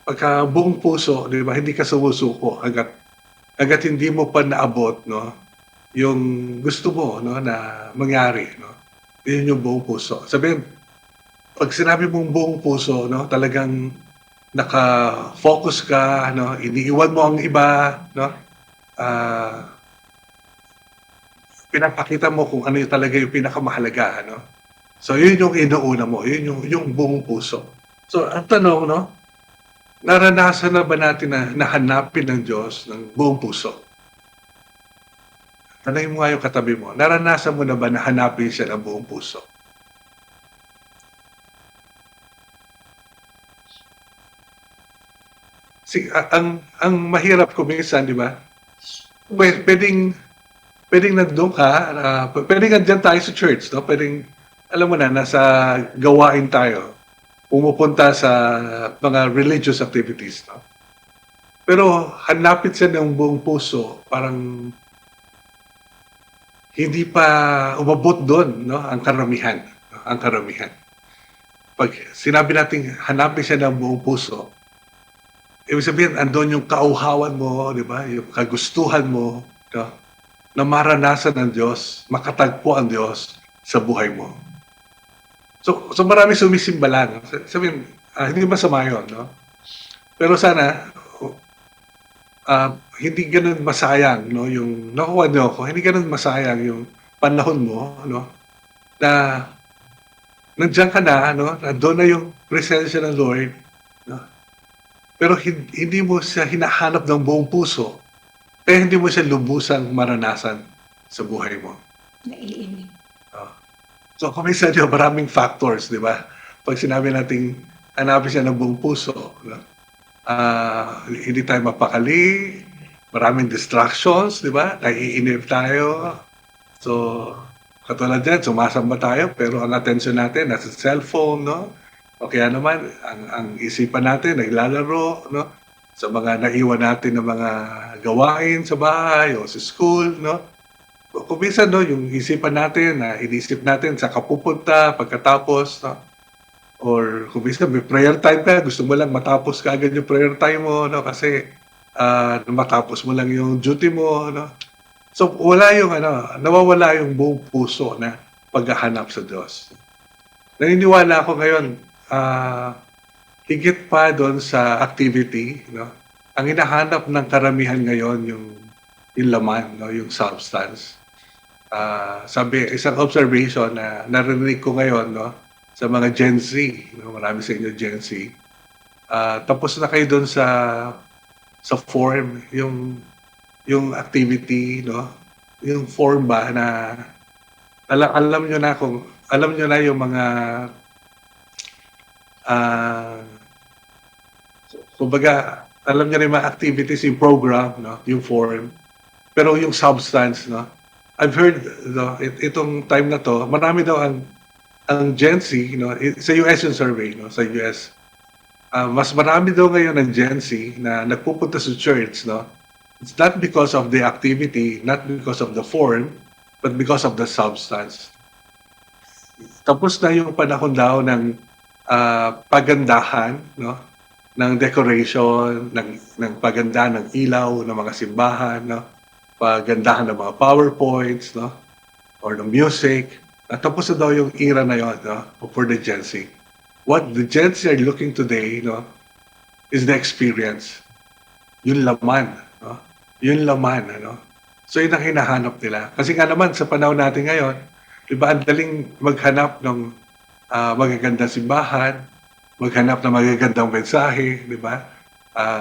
Pagka buong puso, di ba, hindi ka sumusuko hangga't hindi mo pa naabot, no, yung gusto mo, no, na mangyari, no? Yun yung buong puso. Sabihin, pag sinabi mong buong puso, no, talagang naka-focus ka, no, iniiwan mo ang iba, no, pinapakita mo kung ano yung talaga yung pinakamahalaga, no? So, yun yung inuuna mo, yun yung buong puso. So, ang tanong, no, naranasan na ba natin na nahanapin ng Diyos ng buong puso? Tanongin mo nga yung katabi mo, naranasan mo na ba na hanapin siya ng buong puso? Ang mahirap ko minsan, di ba? Pwedeng nandun ka, pwedeng andyan tayo sa church, no? Pwedeng, alam mo na, nasa gawain tayo, pumupunta sa mga religious activities, no? Pero hanapin siya ng buong puso, parang hindi pa umabot doon, no? Ang karamihan, no? Ang karamihan. Pag sinabi natin hanapin siya ng buong puso, ibig sabihin, andun yung kauhawan mo, di ba? Yung kagustuhan mo, no? Na maranasan ng Diyos, makatagpo ang Diyos sa buhay mo. So marami sumisimba lang. Sabihin, hindi masama yun, no? Pero sana, hindi ganun masayang, no? Yung nakuha niyo ako, hindi ganun masayang yung panahon mo, no? Na nandiyan ka na, no? Nandun na yung presensya ng Lord, no? Pero hindi mo siya hinahanap ng buong puso, kaya hindi mo siya lubusang maranasan sa buhay mo. Naiinig. So, kung minsan yun, maraming factors, di ba? Pag sinabi natin, hanapin siya ng buong puso, no? Hindi tayo mapakali, maraming distractions, di ba? Naiinip tayo. So, katulad dyan, sumasamba tayo, pero ang attention natin nasa cellphone, no? O kaya naman, ang isipan natin, naglalaro, no? Sa mga naiwan natin na mga gawain sa bahay o sa school, no? Kung minsan, no, yung isipan natin, na inisip natin sa kapupunta, pagkatapos, no? Or kung minsan may prayer time ka, gusto mo lang matapos ka agad yung prayer time mo, no? Kasi matapos mo lang yung duty mo, no? So, wala yung, nawawala yung buong puso na paghahanap sa Diyos. Naniniwala ako ngayon, higit pa doon sa activity, no? Ang hinahanap ng karamihan ngayon yung laman, no? Yung substance. Sabi, isang observation na narinig ko ngayon, no? Sa mga Gen Z, no? Marami sa inyo Gen Z. Tapos na kayo doon sa form, yung activity, no? Yung form ba na alam nyo na yung mga kumbaga, alam niyo rin mga activities, yung program, no? Yung form. Pero yung substance, no? I've heard, no, itong time na to, marami daw ang Gen Z, no? Sa US yung survey, no? Sa US. Mas marami daw ngayon ng Gen Z na nagpupunta sa church, no? It's not because of the activity, not because of the form, but because of the substance. Tapos na yung panahon daw ng pagandahan, no? Ng decoration, ng paganda ng ilaw, ng mga simbahan, no? Pagandahan ng mga PowerPoints, no? Or ng music. At tapos na daw yung era na yun, no? For the Gen Z. What the Gen Z are looking today, no? Is the experience. Yung laman, no? Yung laman, ano? So yun ang hinahanap nila. Kasi nga naman, sa panahon natin ngayon, di ba, ang daling maghanap ng magagandang simbahan, maghanap ng magagandang mensahe, di ba?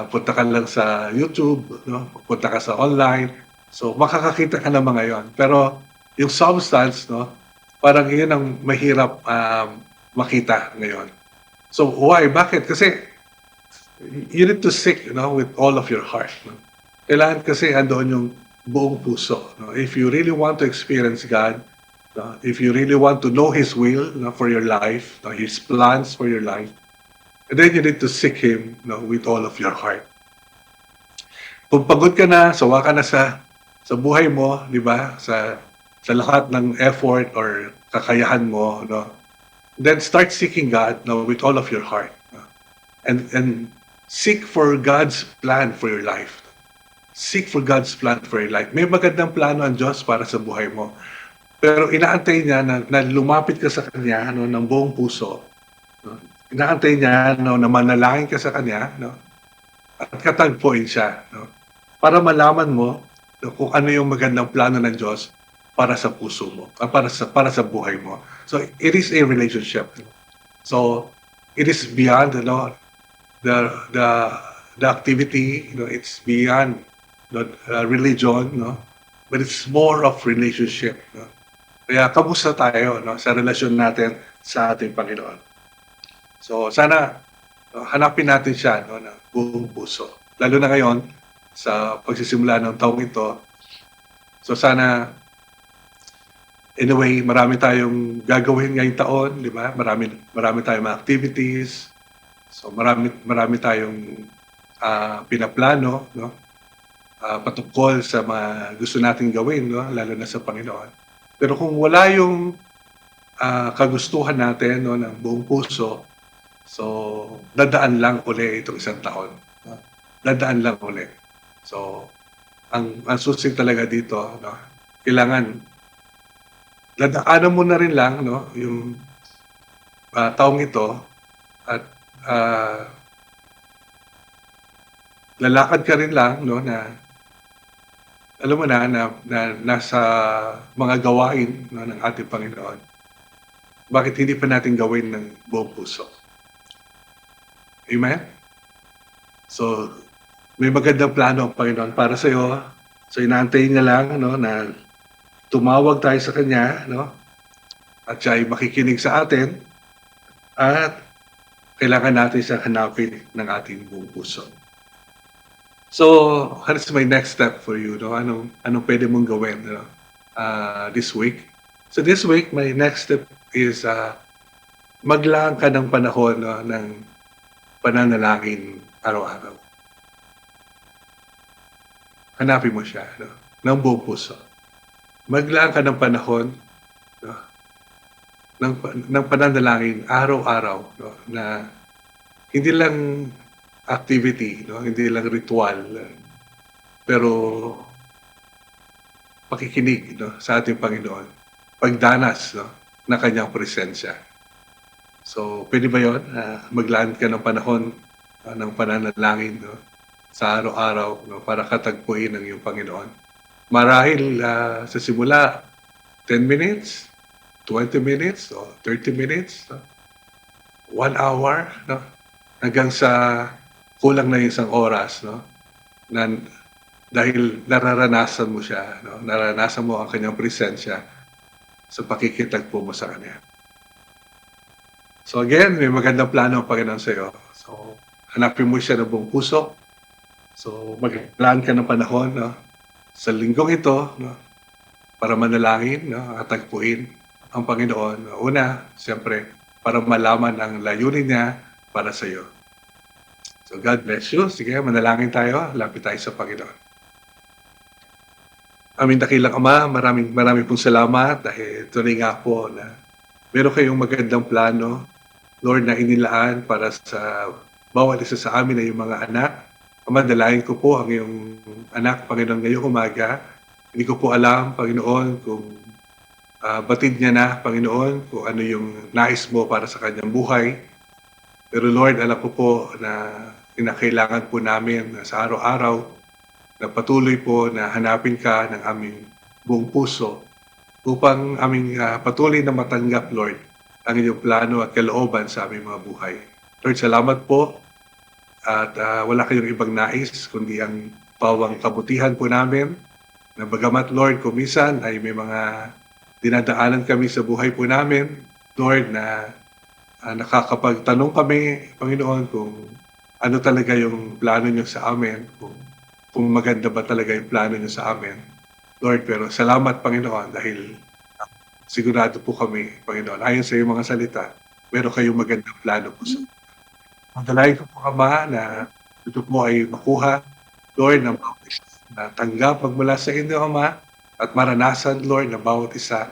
Punta ka lang sa YouTube, no? Punta ka sa online. So, makakakita ka ng mga yon. Pero, yung substance, no? Parang yun ang mahirap makita ngayon. So, why? Bakit? Kasi, you need to seek, no? With all of your heart, no? Kailangan kasi andoon yung buong puso, no? If you really want to experience God, if you really want to know His will, no, for your life, no, His plans for your life, and then you need to seek Him, no, with all of your heart. Kung pagod ka na, sawa ka na sa buhay mo, di ba? Sa sa lahat ng effort or kakayahan mo, no? Then start seeking God, no, with all of your heart. No? And seek for God's plan for your life. Seek for God's plan for your life. May magandang plano ang Diyos para sa buhay mo. Pero inaantay niya na lumapit ka sa Kanya, no, ng buong puso. No? Inaantay niya, no, na manalangin ka sa Kanya, no? At katagpuin siya, no? Para malaman mo, no, kung ano yung magandang plano ng Diyos para sa puso mo, para sa buhay mo. So it is a relationship. So it is beyond, you know, the activity, you know, it's beyond the religion, no, but it's more of relationship, no? Kaya kamusta tayo, no, sa relasyon natin sa ating Panginoon. So sana, no, hanapin natin siya, no, ng buong puso, lalo na ngayon sa pagsisimula ng taong ito. So sana, anyway, marami tayong gagawin ngayong taon, di ba? Marami tayong mga activities. So marami tayong pinaplano, no? Patungkol sa mga gusto nating gawin, no? Lalo na sa Panginoon. Pero kung wala yung kagustuhan natin, no, ng buong puso, so dadaan lang uli itong isang taon. No? Dadaan lang uli. So ang susi talaga dito, no? Kailangan dadaanan mo na rin lang, no, yung taong ito at lalakad ka rin lang, no, na alam mo na nasa mga gawain, no, ng ating Panginoon. Bakit hindi pa natin gawin ng buong puso? Amen? So, may magandang plano ang Panginoon para sa iyo. So, inaantay niya lang, no, na tumawag tayo sa Kanya, no? At siya ay makikinig sa atin at kailangan natin siya hanapin ng ating buong puso. So, what is my next step for you? No? Anong pwede mong gawin, no? This week? So this week, my next step is maglaan ka ng panahon, no, ng pananalangin araw-araw. Hanapin mo siya, no, ng buong puso. Maglaan ka ng panahon, no, ng pananalangin araw-araw, no, na hindi lang activity, no, hindi lang ritual, pero pakikinig, no, sa ating Panginoon, pagdanas, no, ng kanyang presensya. So, pwede ba yun? Maglaan ka ng panahon, ng pananalangin, no, sa araw-araw, no, para katagpuin ng iyong Panginoon. Marahil sa simula, 10 minutes, 20 minutes, o 30 minutes, no? 1 hour, no? Hanggang sa kulang na isang oras, no? Dahil nararanasan mo siya, no? Nararanasan mo ang kanyang presensya sa pakikitagpo mo sa kanya. So again, may magandang plano ang Panginoon sa iyo. So, hanapin mo siya ng buong puso. So, mag-plan ka ng panahon, no, sa linggong ito, no, para manalangin, no, at tagpuin ang Panginoon. Una, siyempre, para malaman ang layunin niya para sa iyo. So, God bless you. Sige, manalangin tayo. Lapit tayo sa Panginoon. Aming dakilang Ama, maraming pong salamat dahil tunay nga po na meron kayong magandang plano, Lord, na inilaan para sa bawat isa sa amin na yung mga anak. Ama, dalayan ko po ang iyong anak, Panginoon, ngayong umaga. Hindi ko po alam, Panginoon, kung batid niya na, Panginoon, kung ano yung nais mo para sa kanyang buhay. Pero Lord, alam ko po na kinakailangan po namin sa araw-araw na patuloy po na hanapin ka ng aming buong puso upang aming patuloy na matanggap, Lord, ang iyong plano at kalooban sa aming mga buhay. Lord, salamat po at wala kayong ibang nais kundi ang pawang kabutihan po namin na bagamat, Lord, kung minsan ay may mga dinadaanan kami sa buhay po namin, Lord, na nakakapagtanong kami, Panginoon, kung ano talaga yung plano niyo sa amin, kung maganda ba talaga yung plano niyo sa amin. Lord, pero salamat, Panginoon, dahil sigurado po kami, Panginoon, ayon sa iyong mga salita, meron kayong magandang plano po sa Magdalayan ko po, Ama, na ito po ay makuha, Lord, na tanggap magmula sa inyo, Ama, at maranasan, Lord, na bawat isa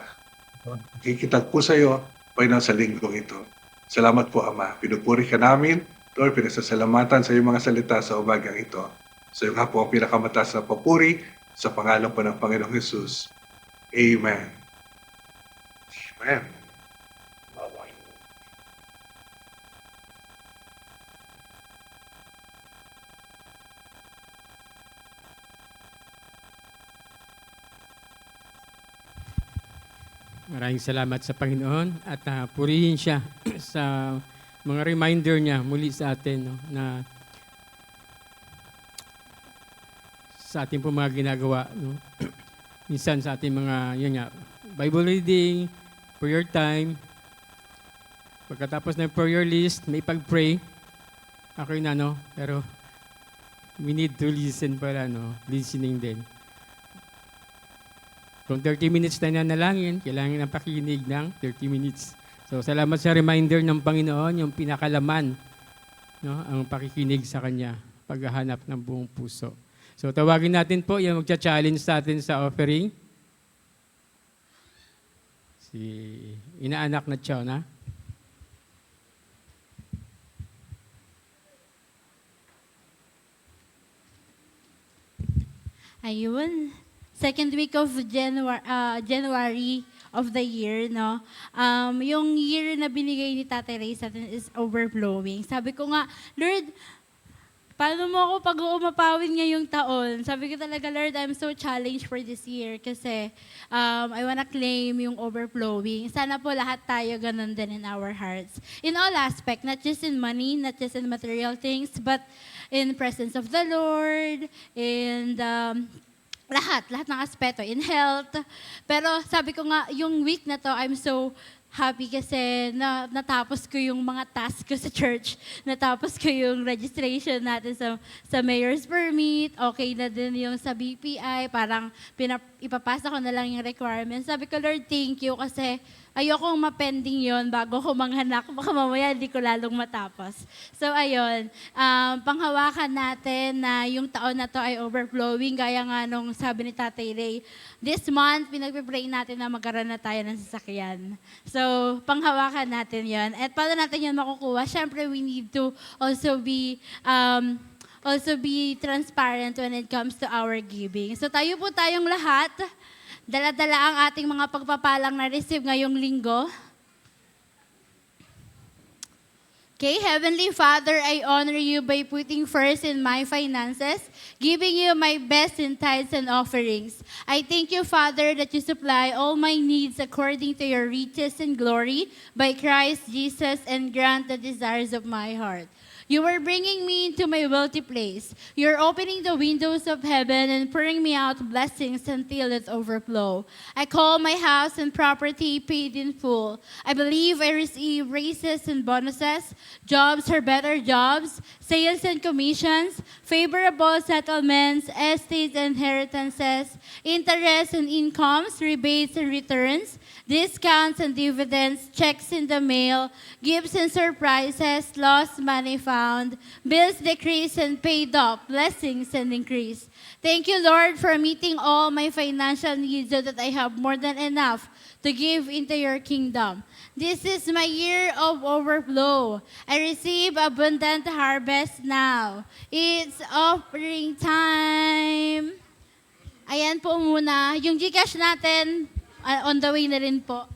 kikitagpo sa iyo, Panginoon, sa linggong ito. Salamat po, Ama. Pinupuri ka namin, Lord, pinasasalamatan sa iyong mga salita sa umagang ito. Sa iyo nga po ang pinakamataas na papuri sa pangalan po ng Panginoong Jesus. Amen. Amen. Maraming salamat sa Panginoon at purihin siya sa mga reminder niya muli sa atin, no, na sa ating po mga ginagawa. No? Minsan sa ating mga Bible reading, prayer time, pagkatapos ng prayer list, may pag-pray. Ako yun, pero we need to listen pala, listening din. Kung 30 minutes tayo nanalangin, kailangan ng pakinig ng 30 minutes. So, salamat sa reminder ng Panginoon, yung pinakalaman, ang pakikinig sa Kanya, paghahanap ng buong puso. So, tawagin natin po yung magcha-challenge sa atin sa offering. Si inaanak na Chona. Ayun. Second week of January of the year, no? Yung year na binigay ni Tatay Ray sa atin is overflowing. Sabi ko nga, Lord, paano mo ako pag-uumapawin ngayong taon? Sabi ko talaga, Lord, I'm so challenged for this year kasi I wanna claim yung overflowing. Sana po lahat tayo ganun din in our hearts. In all aspect, not just in money, not just in material things, but in presence of the Lord, and lahat ng aspeto, in health. Pero sabi ko nga, yung week na to, I'm so happy kasi natapos ko yung mga tasks ko sa church. Natapos ko yung registration natin sa mayor's permit. Okay na din yung sa BPI. Parang ipapasa ko na lang yung requirements. Sabi ko, Lord, thank you kasi ayokong mapending yon bago ko manghanak. Baka mamaya hindi ko lalong matapos. So, ayun. Panghawakan natin na yung taon na to ay overflowing. Gaya nga nung sabi ni Tatay Ray, this month, pinagpipray natin na magkaroon na tayo ng sasakyan. So, panghawakan natin yon. At paano natin yun makukuha? Siyempre, we need to also be transparent when it comes to our giving. So, tayong lahat, dala-dala ang ating mga pagpapalang na-receive ngayong linggo. Okay, Heavenly Father, I honor you by putting first in my finances, giving you my best in tithes and offerings. I thank you, Father, that you supply all my needs according to your riches and glory by Christ Jesus and grant the desires of my heart. You are bringing me into my wealthy place. You're opening the windows of heaven and pouring me out blessings until it overflow. I call my house and property paid in full. I believe I receive raises and bonuses, jobs or better jobs, sales and commissions, favorable settlements, estates and inheritances, interest and incomes, rebates and returns, discounts and dividends, checks in the mail, gifts and surprises, lost money found, bills decreased and paid off, blessings and increase. Thank you, Lord, for meeting all my financial needs so that I have more than enough to give into your kingdom. This is my year of overflow. I receive abundant harvest now. It's offering time. Ayan po muna. Yung Gcash natin, on the way na rin po.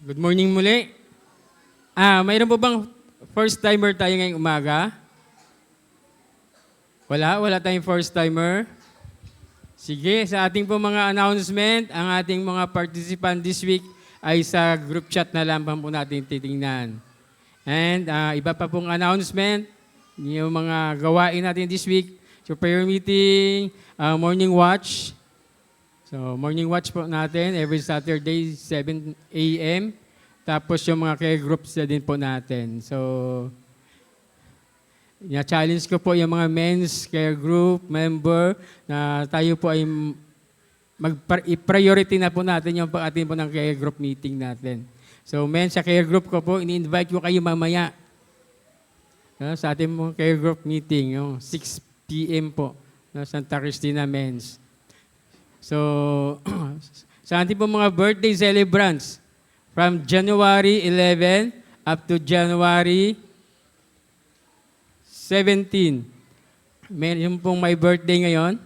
Good morning muli. Mayroon po bang first timer tayo ngayong umaga? Wala tayong first timer. Sige, sa ating po mga announcement, ang ating mga participant this week ay sa group chat na lamang po natin titingnan. And iba pa pong announcement, yung mga gawain natin this week, so prayer meeting, morning watch. So morning watch po natin every Saturday, 7 a.m. Tapos yung mga care groups na din po natin. So, challenge ko po yung mga men's care group member na tayo po ay i-priority na po natin yung pag-atin po ng care group meeting natin. So, men, sa care group ko po, ini-invite ko kayo mamaya sa ating mga care group meeting, 6 p.m. po, Santa Cristina Men's. So, sa ating po mga birthday celebrants, from January 11 up to January 17. Meron pong may birthday ngayon.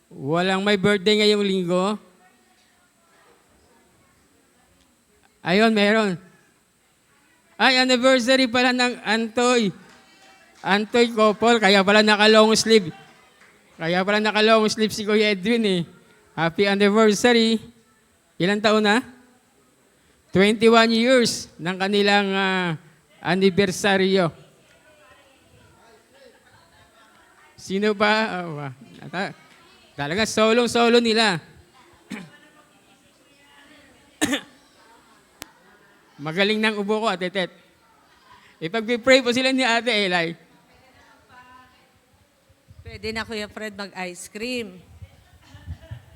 Walang may birthday ngayong linggo. Ayun, meron. Ay, anniversary pala ng Antoy. Antoy couple, kaya pala naka-long sleeve. Kaya pala naka-long sleeve si Kuya Edwin eh. Happy anniversary. Ilang taon na? 21 years ng kanilang anibersaryo. Sino pa? Talaga solo nila. Magaling ng ubo ko, Ate Tet. Ipag-pray po sila ni Ate Eli. Pwede na Kuya Fred mag-ice cream.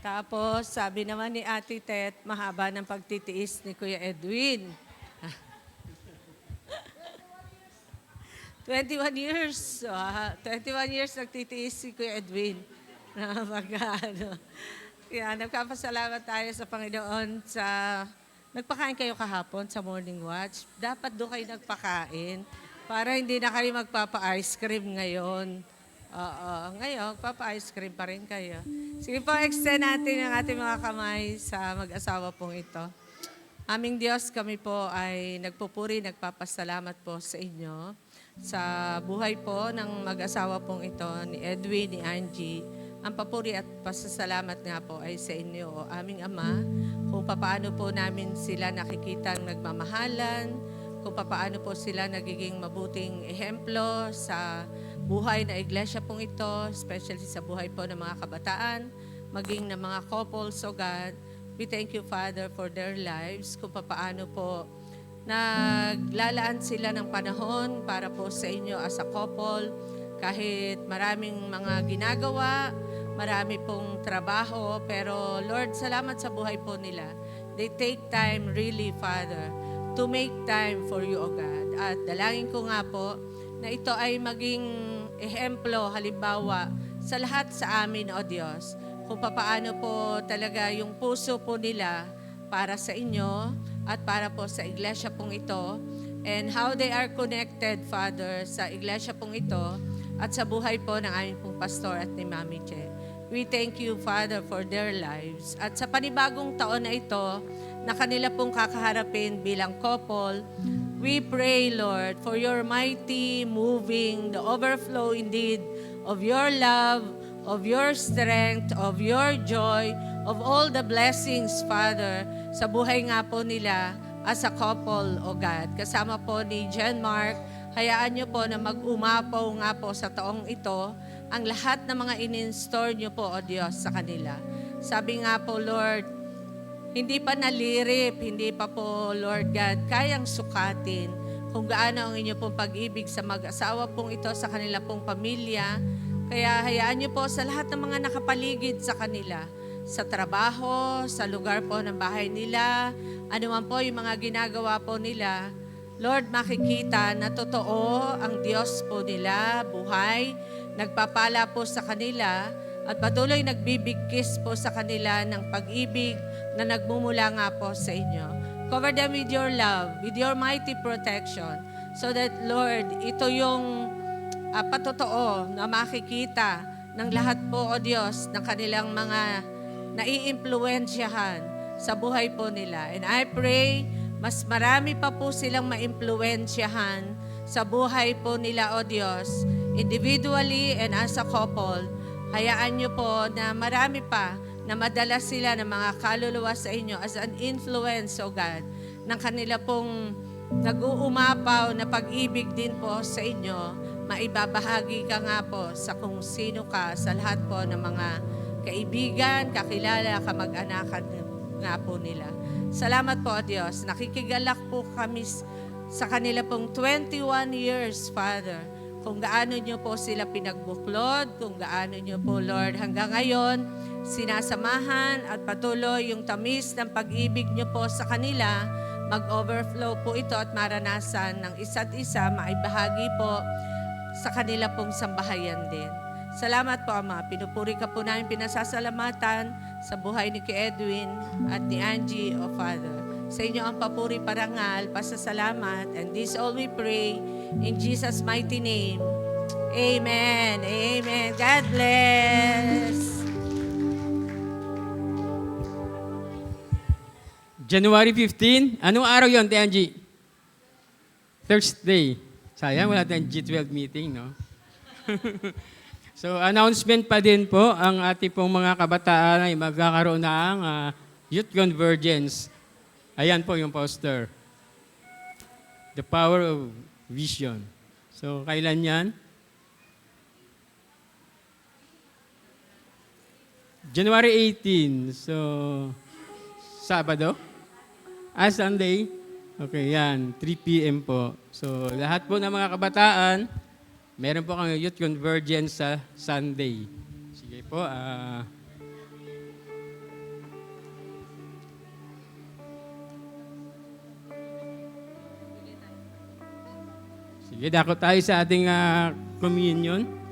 Tapos, sabi naman ni Ate Tet, mahaba ng pagtitiis ni Kuya Edwin. 21 years. 21 years nagtitiis si Kuya Edwin. Kaya nagpapasalamat tayo sa Panginoon sa... Nagpakain kayo kahapon sa morning watch. Dapat doon kayo nagpakain para hindi na kayo magpapa-ice cream ngayon. Ngayon, papa-ice cream pa rin kayo. Sige po, extend natin ang ating mga kamay sa mag-asawa pong ito. Aming Diyos, kami po ay nagpupuri, nagpapasalamat po sa inyo sa buhay po ng mag-asawa pong ito, ni Edwin, ni Angie. Ang papuri at pasasalamat nga po ay sa inyo, o aming Ama, kung papaano po namin sila nakikitang nagmamahalan, kung papaano po sila nagiging mabuting ehemplo sa buhay na iglesia pong ito, especially sa buhay po ng mga kabataan, maging ng mga couples, O God. We thank you, Father, for their lives, kung papaano po naglalaan sila ng panahon para po sa inyo as a couple, kahit maraming mga ginagawa, marami pong trabaho, pero Lord, salamat sa buhay po nila. They take time really, Father, to make time for you, O God. At dalangin ko nga po na ito ay maging ehemplo, halimbawa, sa lahat sa amin, O Diyos, kung papaano po talaga yung puso po nila para sa inyo at para po sa iglesia pong ito, and how they are connected, Father, sa iglesia pong ito at sa buhay po ng aming pong pastor at ni Mami Che. We thank you, Father, for their lives. At sa panibagong taon na ito, na kanila pong kakaharapin bilang couple, we pray, Lord, for your mighty moving, the overflow indeed of your love, of your strength, of your joy, of all the blessings, Father, sa buhay nga po nila as a couple, O God. Kasama po ni Jen Mark, hayaan niyo po na mag-umapaw nga po sa taong ito ang lahat ng mga in-install niyo po, O Diyos, sa kanila. Sabi nga po, Lord, hindi pa nalirip, hindi pa po, Lord God, kayang sukatin kung gaano ang inyo pong pag-ibig sa mag-asawa pong ito, sa kanila pong pamilya. Kaya hayaan niyo po sa lahat ng mga nakapaligid sa kanila, sa trabaho, sa lugar po ng bahay nila, ano man po yung mga ginagawa po nila, Lord, makikita na totoo ang Diyos po nila, buhay, nagpapala po sa kanila, at patuloy nagbibigkis po sa kanila ng pag-ibig na nagmumula nga po sa inyo. Cover them with your love, with your mighty protection, so that, Lord, ito yung patotoo na makikita ng lahat po, O Diyos, ng kanilang mga naiimpluwensyahan sa buhay po nila. And I pray, mas marami pa po silang maimpluwensyahan sa buhay po nila, O Diyos, individually and as a couple. Hayaan niyo po na marami pa na madala sila ng mga kaluluwa sa inyo as an influence, O God, ng kanila pong nag-uumapaw na pag-ibig din po sa inyo. Maibabahagi ka nga po sa kung sino ka sa lahat po ng mga kaibigan, kakilala, kamag-anakan nga po nila. Salamat po, O Diyos. Nakikigalak po kami sa kanila pong 21 years, Father. Kung gaano niyo po sila pinagbuklod, kung gaano niyo po, Lord, hanggang ngayon, sinasamahan at patuloy yung tamis ng pag-ibig niyo po sa kanila, mag-overflow po ito at maranasan ng isa't isa, maibahagi po sa kanila pong sambahayan din. Salamat po, Ama. Pinupuri ka po namin, pinasasalamatan sa buhay ni Edwin at ni Angie, O Father. Sa inyo ang papuri, parangal, pasasalamat, and this all we pray in Jesus' mighty name. Amen. Amen. God bless. January 15, anong araw yon, Te Angie? Thursday. Sayang, wala tayong G12 meeting, no? So, announcement pa din po, ang ating pong mga kabataan ay magkakaroon ng Youth Convergence. Ayan po yung poster. The Power of Vision. So, kailan yan? January 18. So, Sabado? Sunday? Okay, yan. 3 p.m. po. So, lahat po ng mga kabataan, meron po kami Youth Convergence sa Sunday. Sige po. Sige, dako tayo sa ating communion.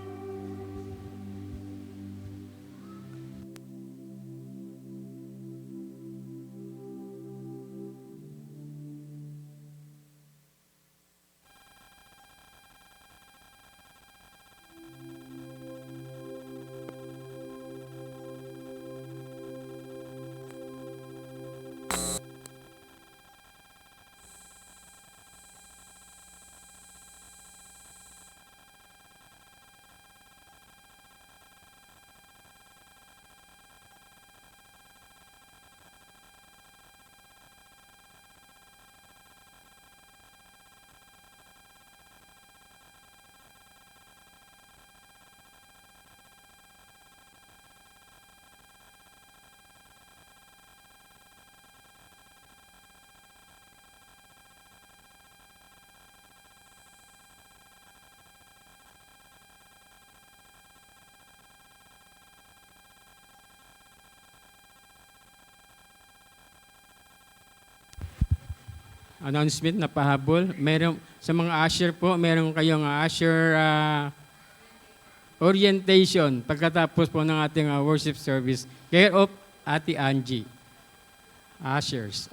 Announcement na pahabol. Meron sa mga usher po, meron kayong usher orientation pagkatapos po ng ating worship service. Care of Ate Angie. Ushers.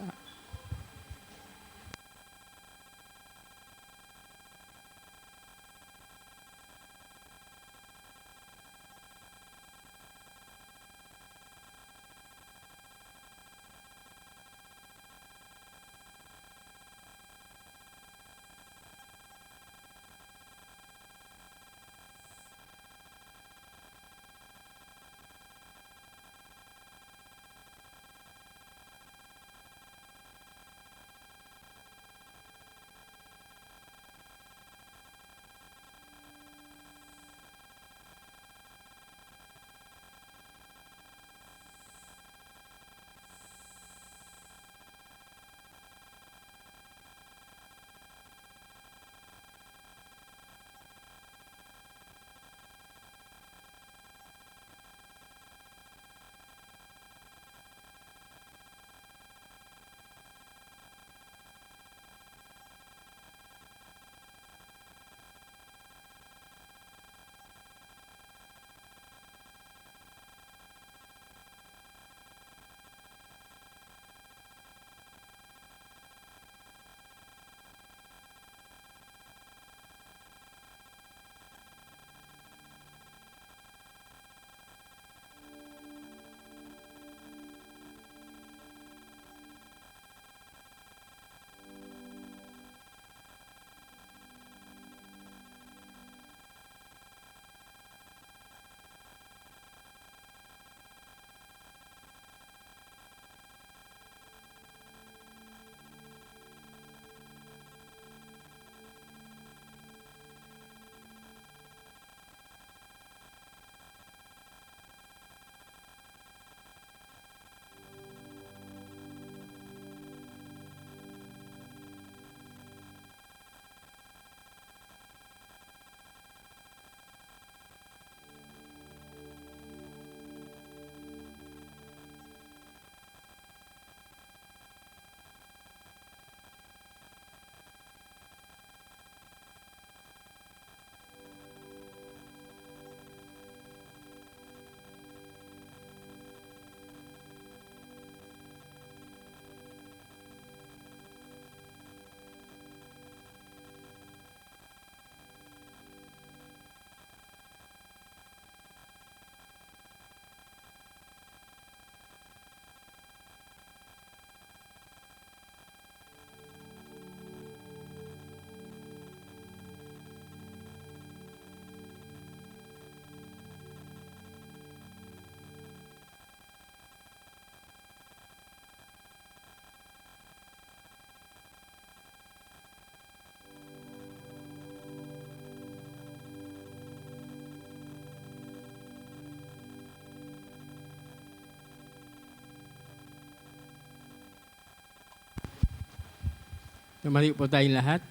Tumali po tayong lahat.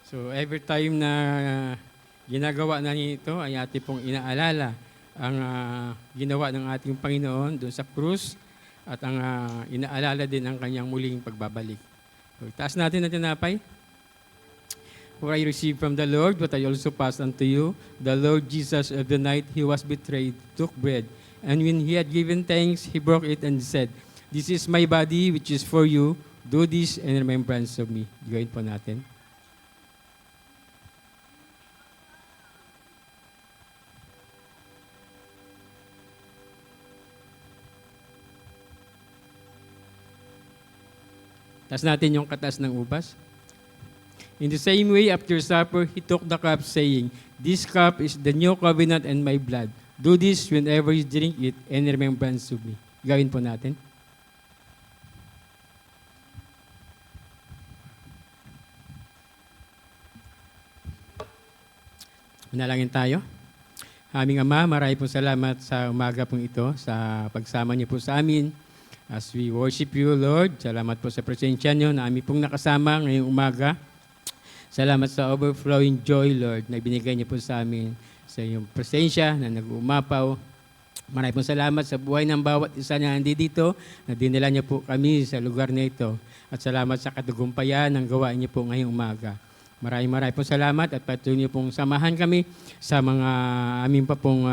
So every time na ginagawa natin ito ay ating pong inaalala ang ginawa ng ating Panginoon doon sa krus at ang inaalala din ang kanyang muling pagbabalik. So, taas natin ang tinapay. For I received from the Lord what I also passed unto you. The Lord Jesus, of the night he was betrayed, took bread. And when he had given thanks, he broke it and said, "This is my body which is for you. Do this in remembrance of me." Gawin po natin. Taas natin yung katas ng ubas. In the same way, after supper, he took the cup, saying, "This cup is the new covenant in my blood. Do this whenever you drink it in remembrance of me." Gawin po natin. Manalangin tayo. Aming Ama, marami pong salamat sa umaga pong ito, sa pagsama niyo po sa amin. As we worship you, Lord, salamat po sa presensya niyo na aming pong nakasama ngayong umaga. Salamat sa overflowing joy, Lord, na binigay niyo po sa amin sa iyong presensya na nag-uumapaw. Marami pong salamat sa buhay ng bawat isa na dito, na dinala niyo po kami sa lugar na ito. At salamat sa katagumpayan ng gawain niyo po ngayong umaga. Maraming pong salamat at patuloy niyo pong samahan kami sa mga amin pa pong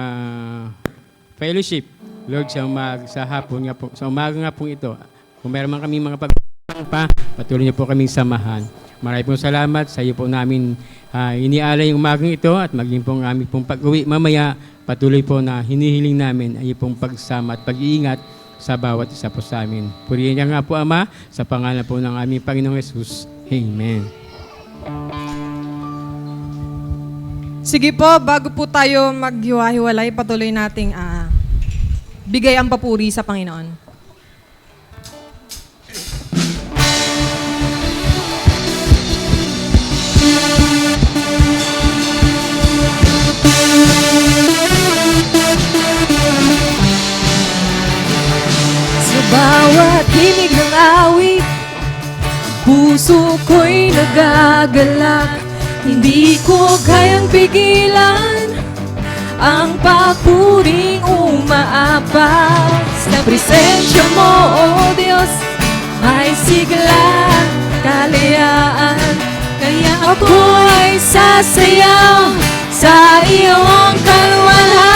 fellowship. Lord, sa hapon nga po, sa umaga nga pong ito, kung meron man kami mga pa, patuloy niyo po kaming samahan. Maraming pong salamat sa iyo po namin inialay yung umagang ito at maging pong aming pong pag-uwi mamaya, patuloy po na hinihiling namin ay pong pagsama at pag-iingat sa bawat isa po sa amin. Purihin niya nga po, Ama, sa pangalan po ng aming Panginoong Yesus. Amen. Sige po, bago po tayo maghiwa-hiwalay, patuloy nating bigay ang papuri sa Panginoon. Sa bawat himig ng awit, puso ko'y nagagalak. Hindi ko kayang pigilan ang papuring umaapaw. Sa presensya mo, O Diyos, may sigla, kalayaan. Kaya ako ay sasayaw sa iyong kalwalhatian.